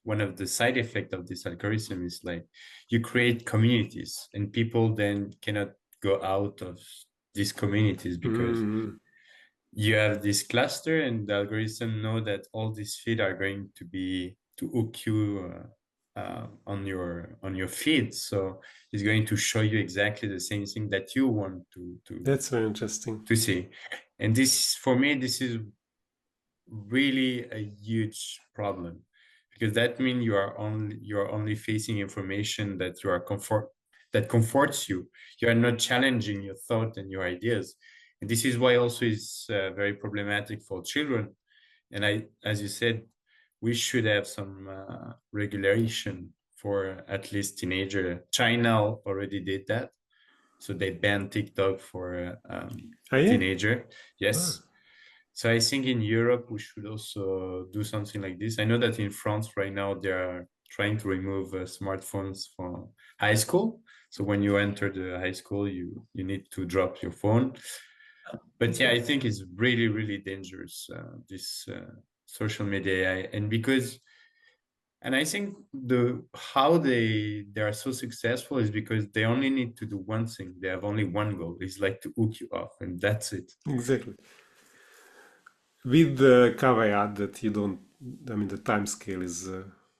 one of the side effects of this algorithm is like you create communities and people then cannot go out of these communities because you have this cluster and the algorithm know that all these feed are going to be to hook you on your feed, so it's going to show you exactly the same thing that you want That's very interesting to see. And this, for me, this is really a huge problem because that means you are only facing information that you are that comforts you. You are not challenging your thought and your ideas, and this is why also is very problematic for children. And as you said, we should have some regulation for at least teenager. China already did that, so they banned TikTok for teenager. Yes. So I think in Europe, we should also do something like this. I know that in France right now, they are trying to remove smartphones from high school. So when you enter the high school, you need to drop your phone. But yeah, I think it's really, really dangerous, this social media AI. And I think how they are so successful is because they only need to do one thing. They have only one goal. It's like to hook you off, and that's it. exactly. With the caveat that you don't, I mean, the time scale is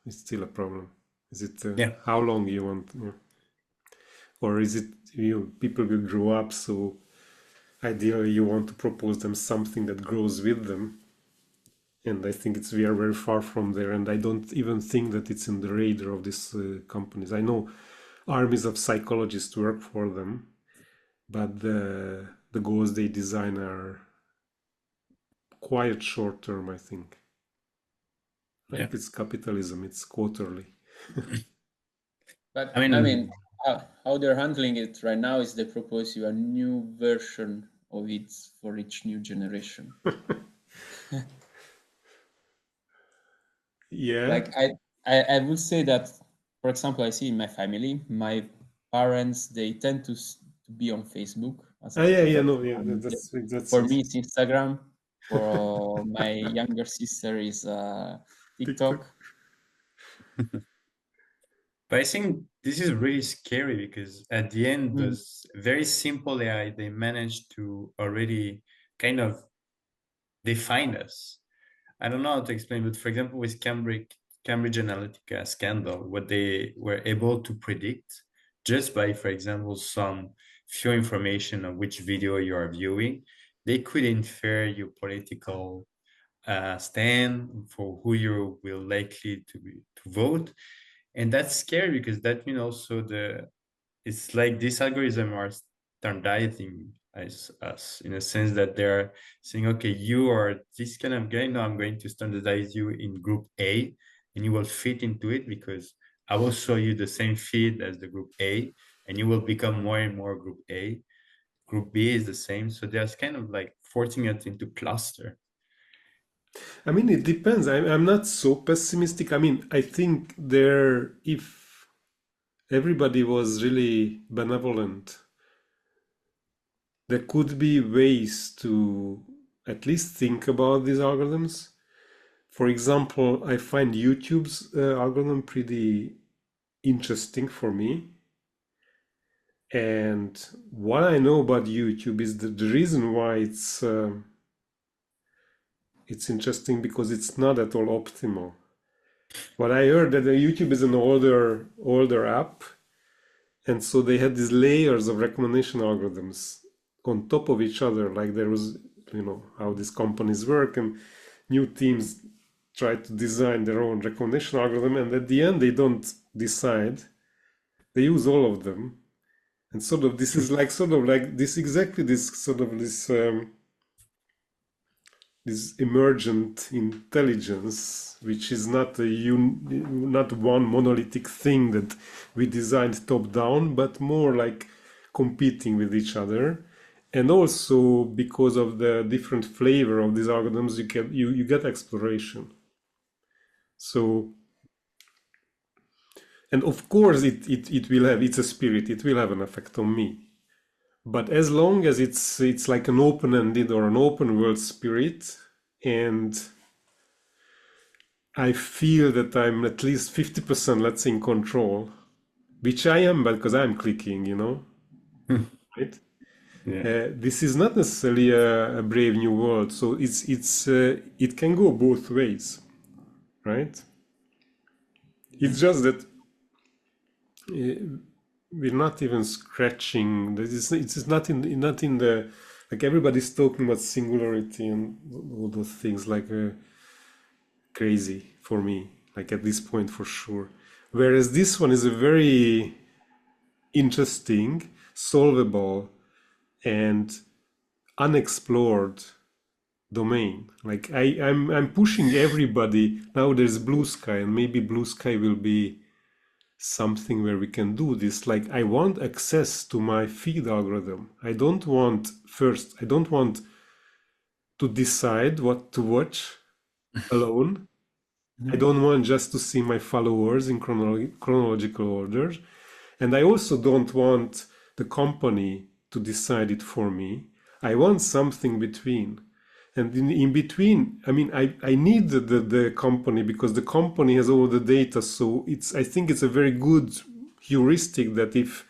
still a problem. Is it how long you want, or is it people will grow up, so ideally you want to propose them something that grows with them, and I think we are very far from there, and I don't even think that it's in the radar of these companies. I know armies of psychologists work for them, but the goals they design are quite short term, I think. Like it's capitalism, it's quarterly. But I mean how they're handling it right now is they propose you a new version of it for each new generation. Yeah. Like I would say that, for example, I see in my family, my parents, they tend to be on Facebook. That's that's for me, it's Instagram. For my younger sister is TikTok. But I think this is really scary because at the end, those very simple AI, they manage to already kind of define us. I don't know how to explain, but for example, with Cambridge Analytica scandal, what they were able to predict just by, for example, some few information of which video you are viewing, they could infer your political stand for who you will likely to vote. And that's scary because that means also it's like this algorithm are standardizing us in a sense that they're saying, okay, you are this kind of guy, now I'm going to standardize you in group A and you will fit into it because I will show you the same feed as the group A and you will become more and more group A. Group B is the same. So there's kind of like forcing it into cluster. I mean, it depends. I'm not so pessimistic. I mean, I think if everybody was really benevolent, there could be ways to at least think about these algorithms. For example, I find YouTube's algorithm pretty interesting for me. And what I know about YouTube is that the reason why it's interesting because it's not at all optimal. What I heard that the YouTube is an older app, and so they had these layers of recommendation algorithms on top of each other. Like there was, how these companies work, and new teams try to design their own recommendation algorithm, and at the end they don't decide. They use all of them, and this is like this emergent intelligence, which is not not one monolithic thing that we designed top down, but more like competing with each other. and also because of the different flavor of these algorithms, you get exploration. So, and of course it will have, it's a spirit, it will have an effect on me. But as long as it's like an open-ended or an open world spirit, and I feel that I'm at least 50%, let's say, in control, which I am, but because I'm clicking, right? Yeah. This is not necessarily a brave new world, so it can go both ways, right? It's just that we're not even scratching. It's not in the, like, everybody's talking about singularity and all those things, like crazy for me, like at this point for sure. Whereas this one is a very interesting, solvable, and unexplored domain. Like I'm pushing everybody. Now there's blue sky, and maybe blue sky will be something where we can do this. Like, I want access to my feed algorithm. I don't want to decide what to watch alone. I don't want just to see my followers in chronological order. And I also don't want the company to decide it for me. I want something between. And in between, I mean, I need the company, because the company has all the data. So I think it's a very good heuristic that if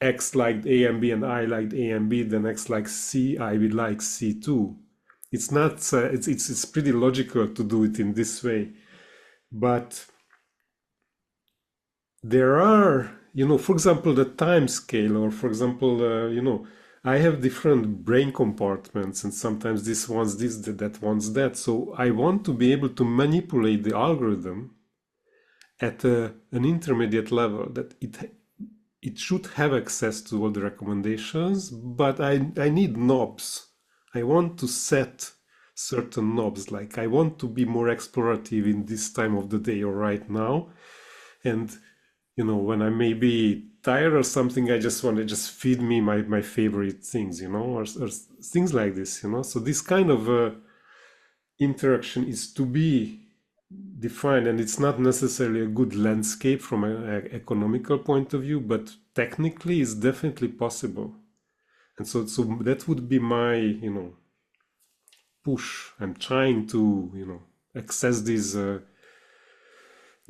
X liked A and B and I liked A and B, then X likes C, I will like C too. It's not, it's pretty logical to do it in this way. But there are, for example, the time scale, or for example, I have different brain compartments, and sometimes this wants this, that wants that. So I want to be able to manipulate the algorithm at an intermediate level, that it should have access to all the recommendations, but I need knobs. I want to set certain knobs, like I want to be more explorative in this time of the day or right now. And when I may be tired or something, I just want to just feed me my favorite things, or things like this, So this kind of interaction is to be defined, and it's not necessarily a good landscape from an economical point of view, but technically it's definitely possible. And so that would be my, push. I'm trying to, access these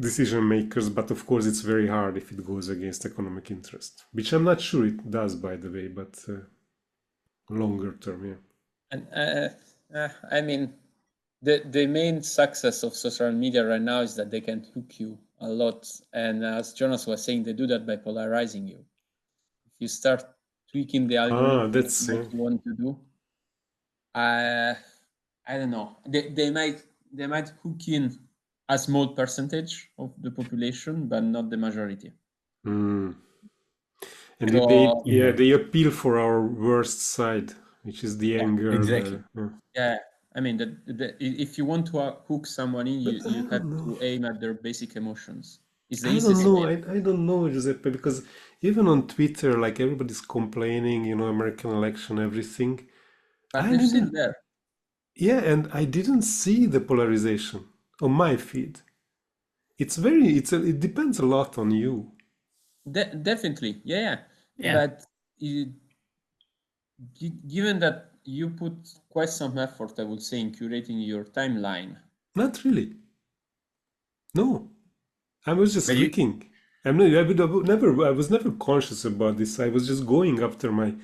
decision makers, but of course it's very hard if it goes against economic interest, which I'm not sure it does, by the way, but longer term, yeah. And I mean, the main success of social media right now is that they can hook you a lot, and as Jonas was saying, they do that by polarizing you. If you start tweaking the algorithm That's what you want to do, I don't know. They might hook in a small percentage of the population, but not the majority. And So, they appeal for our worst side, which is the anger. Exactly. Yeah, I mean, if you want to hook someone in, you have to aim at their basic emotions. It's the I easiest don't know. way. I don't know, Giuseppe, because even on Twitter, like, everybody's complaining, American election, everything. But I they're still didn't, there. yeah, and I didn't see the polarization on my feed. It depends a lot on you. Definitely, yeah. Yeah. But given that you put quite some effort, I would say, in curating your timeline. Not really. No, I was just But you, clicking. I was never conscious about this. I was just going after my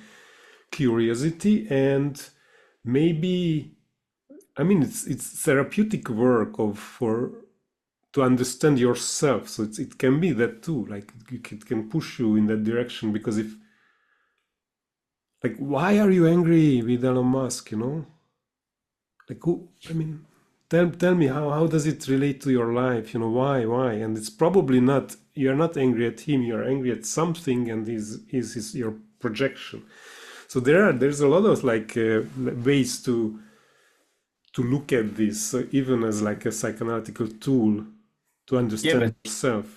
curiosity, and maybe, I mean, it's therapeutic work to understand yourself. So it can be that too. Like, it can push you in that direction, because if, like, why are you angry with Elon Musk? Like, who? I mean, tell me, how does it relate to your life? Why? And it's probably not, you're not angry at him. You're angry at something, and is your projection. So there's a lot of, like, ways to look at this, even as like a psychoanalytical tool to understand but yourself.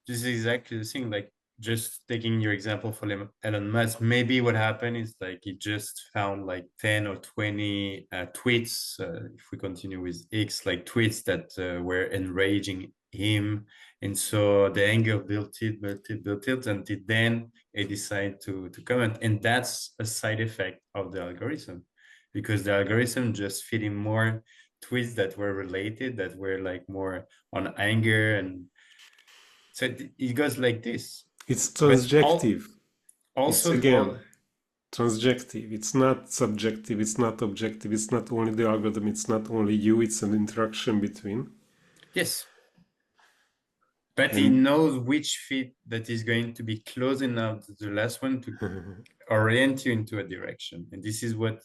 this is exactly the thing. Like, just taking your example for Elon Musk, maybe what happened is like he just found like 10 or 20 tweets, if we continue with X, like tweets that were enraging him. And so the anger built it, and then he decided to comment. And that's a side effect of the algorithm, because the algorithm just feed him more tweets that were related, that were like more on anger. And so it goes like this. It's But transjective. It's also, again transjective. It's not subjective. It's not objective. It's not only the algorithm. It's not only you. It's an interaction between. yes, but he knows which fit that is going to be close enough to the last one to orient you into a direction. And this is what,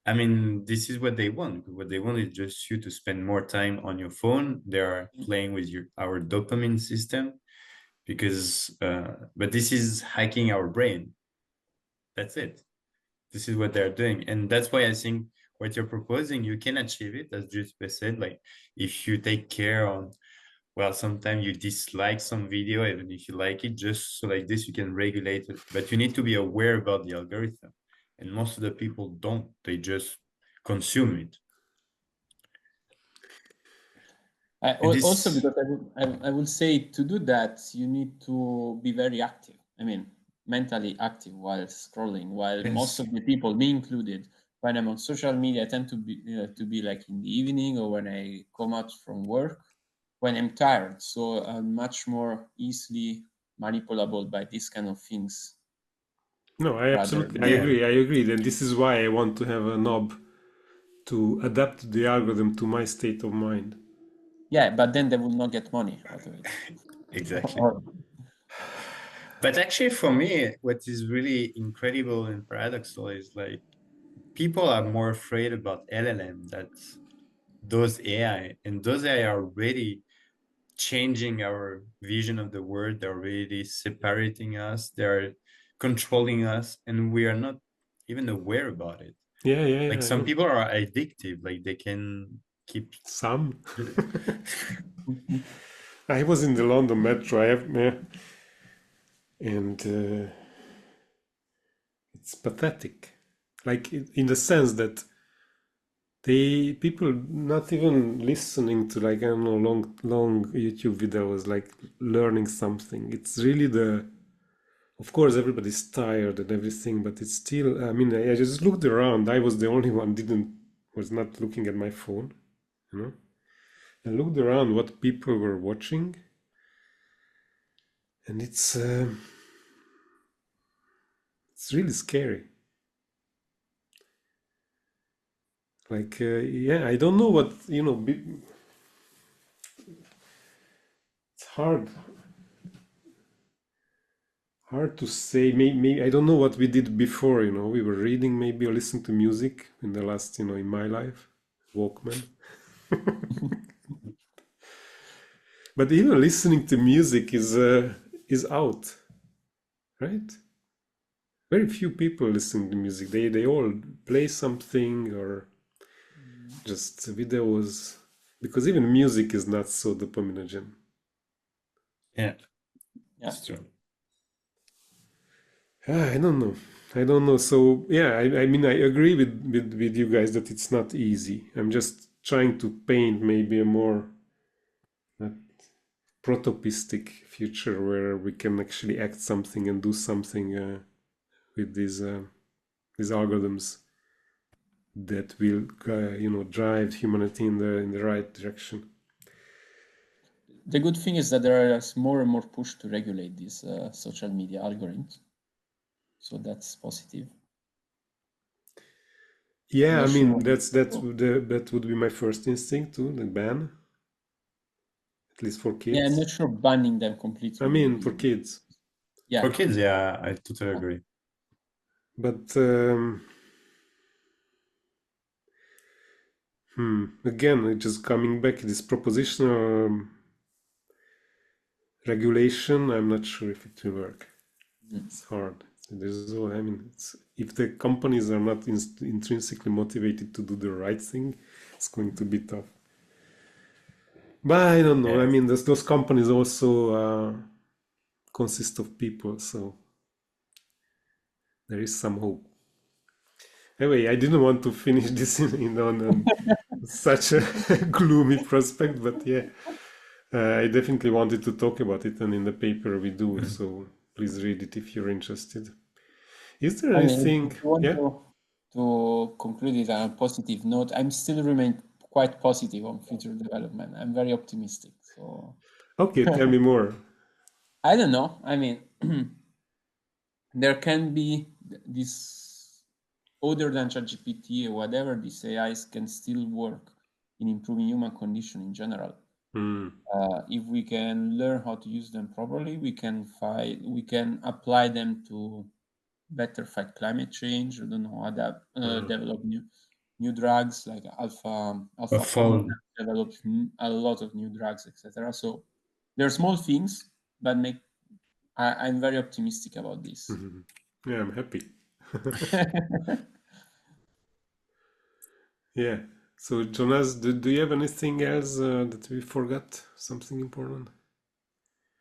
I mean, this is what they want. What they want is just you to spend more time on your phone. They are playing with our dopamine system, because, but this is hacking our brain. That's it. This is what they're doing. And that's why I think what you're proposing, you can achieve it, as Giuseppe said. Like, if you take care on, well, sometimes you dislike some video, even if you like it, just so like this, you can regulate it. But you need to be aware about the algorithm. And most of the people don't, they just consume it. Also, because I would say to do that, you need to be very active. I mean, mentally active while scrolling. While most of the people, me included, when I'm on social media, I tend to be like in the evening or when I come out from work, when I'm tired. So I'm much more easily manipulable by these kind of things. No, I absolutely I agree. And this is why I want to have a knob to adapt the algorithm to my state of mind. Yeah, but then they will not get money out of it. Exactly. But actually, for me, what is really incredible and paradoxal is like people are more afraid about LLM than those AI, and those AI are already changing our vision of the world. They're already separating us. They're controlling us, and we are not even aware about it. Yeah. Like some people are addictive. Like they can keep some. I was in the London metro. And it's pathetic. Like in the sense that people not even listening to, like, I don't know, long YouTube videos, like learning something. It's really of course everybody's tired and everything, but it's still, I mean, I just looked around. I was the only one was not looking at my phone, you know. I looked around what people were watching, and it's really scary. Like, yeah, I don't know what, it's hard to say. Maybe I don't know what we did before, we were reading maybe or listening to music in the last, in my life, Walkman. But even listening to music is out, right? Very few people listen to music. They all play something or just videos, because even music is not so dopaminogen. Yeah, that's true. I don't know. So yeah, I mean, I agree with you guys that it's not easy. I'm just trying to paint maybe a more protopistic future where we can actually act something and do something with these algorithms that will drive humanity in the right direction. The good thing is that there is more and more push to regulate these social media algorithms, so that's positive. Yeah, I mean, that would be my first instinct too, the ban, at least for kids. Yeah, I'm not sure banning them completely. I mean, for kids. Yeah, for kids, yeah, I totally agree. But again, just coming back to this propositional regulation, I'm not sure if it will work. It's hard. I mean, if the companies are not intrinsically motivated to do the right thing, it's going to be tough. But I don't know. I mean, those companies also consists of people, so there is some hope. Anyway, I didn't want to finish this on such a gloomy prospect, but yeah, I definitely wanted to talk about it, and in the paper we do, so please read it if you're interested. Is there I mean, anything? if you want Yeah. to conclude it on a positive note, I'm still remain quite positive on future development. I'm very optimistic. So Okay, tell me more. I don't know. I mean, there can be this other than ChatGPT or whatever, these AIs can still work in improving human condition in general. If we can learn how to use them properly, we can apply them to better fight climate change. I don't know, adapt, develop new drugs like AlphaFold Fold. developed a lot of new drugs, etc. So they're small things, but I'm very optimistic about this. Yeah, I'm happy. Yeah. So, Jonas, do you have anything else that we forgot? Something important?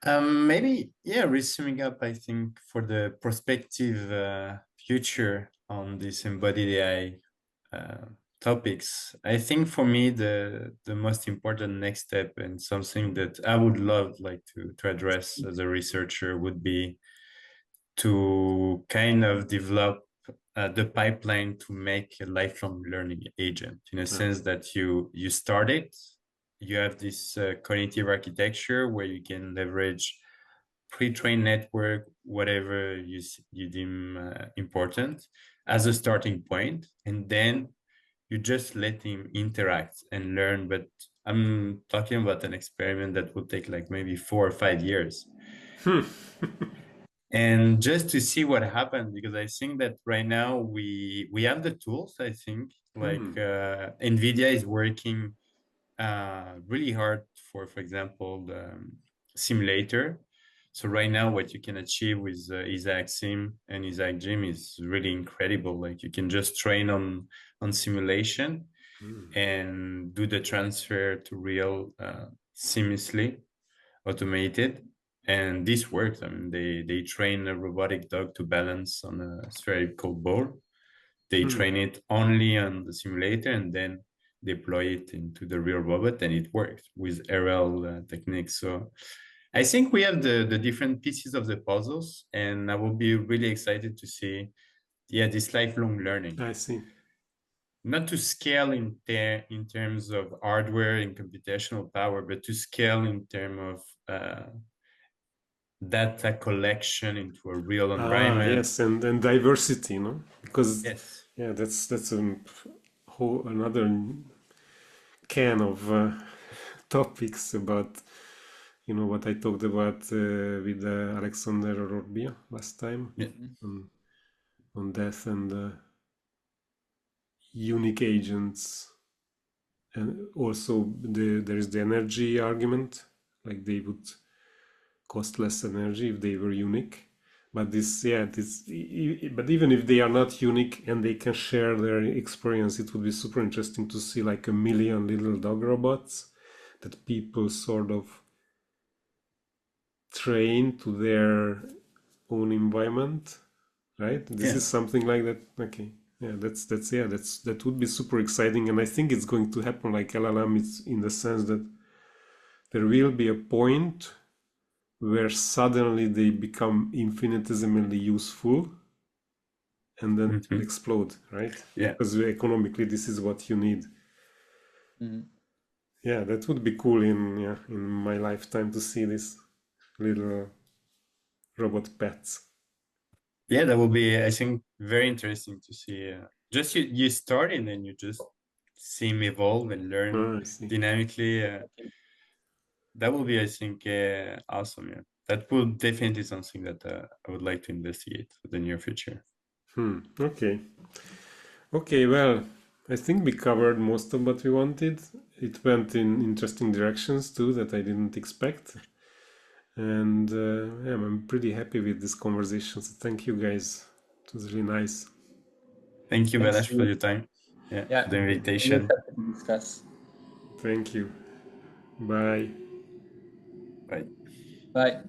Maybe, yeah, resuming up, I think for the prospective future on this embodied AI topics, I think for me the most important next step and something that I would love like to address as a researcher would be to kind of develop the pipeline to make a lifelong learning agent, in a sense that you start it, you have this cognitive architecture where you can leverage pre-trained network, whatever you deem important as a starting point, and then you just let him interact and learn. But I'm talking about an experiment that will take like maybe 4 or 5 years. And just to see what happened, because I think that right now we have the tools. I think like NVIDIA is working really hard for example, the simulator. So right now what you can achieve with Isaac Sim and Isaac Gym is really incredible. Like you can just train on simulation and do the transfer to real seamlessly, automated. And this works. I mean, they train a robotic dog to balance on a spherical ball. They train it only on the simulator and then deploy it into the real robot, and it works with RL techniques. So I think we have the different pieces of the puzzles, and I will be really excited to see, yeah, this lifelong learning. I see. Not to scale in terms of hardware and computational power, but to scale in terms of data collection into a real environment. Yes, and diversity, no? Because Yes. yeah, that's a whole another can of topics about what I talked about with Alexander Rorbia last time on death and unique agents, and also there is the energy argument, like they would cost less energy if they were unique. But but even if they are not unique and they can share their experience, it would be super interesting to see like a million little dog robots that people sort of train to their own environment, right? This is something like that. Okay. Yeah, that would be super exciting, and I think it's going to happen like LLM is, in the sense that there will be a point where suddenly they become infinitesimally useful and then it will explode, right? Yeah. Because economically this is what you need. Yeah, that would be cool in my lifetime to see this little robot pets. Yeah, that will be, I think, very interesting to see. Just you start and then you just see him evolve and learn I see. dynamically. That will be, I think, awesome. Yeah, that will definitely something that I would like to investigate for the near future. Okay. Okay, well, I think we covered most of what we wanted. It went in interesting directions too that I didn't expect. And yeah, I'm pretty happy with this conversation. So thank you guys. It was really nice. Thank you, Thanks Balash, to for you. your time. Yeah, Yeah, for the always invitation. happy to discuss. Thank you. Bye. Bye. Bye.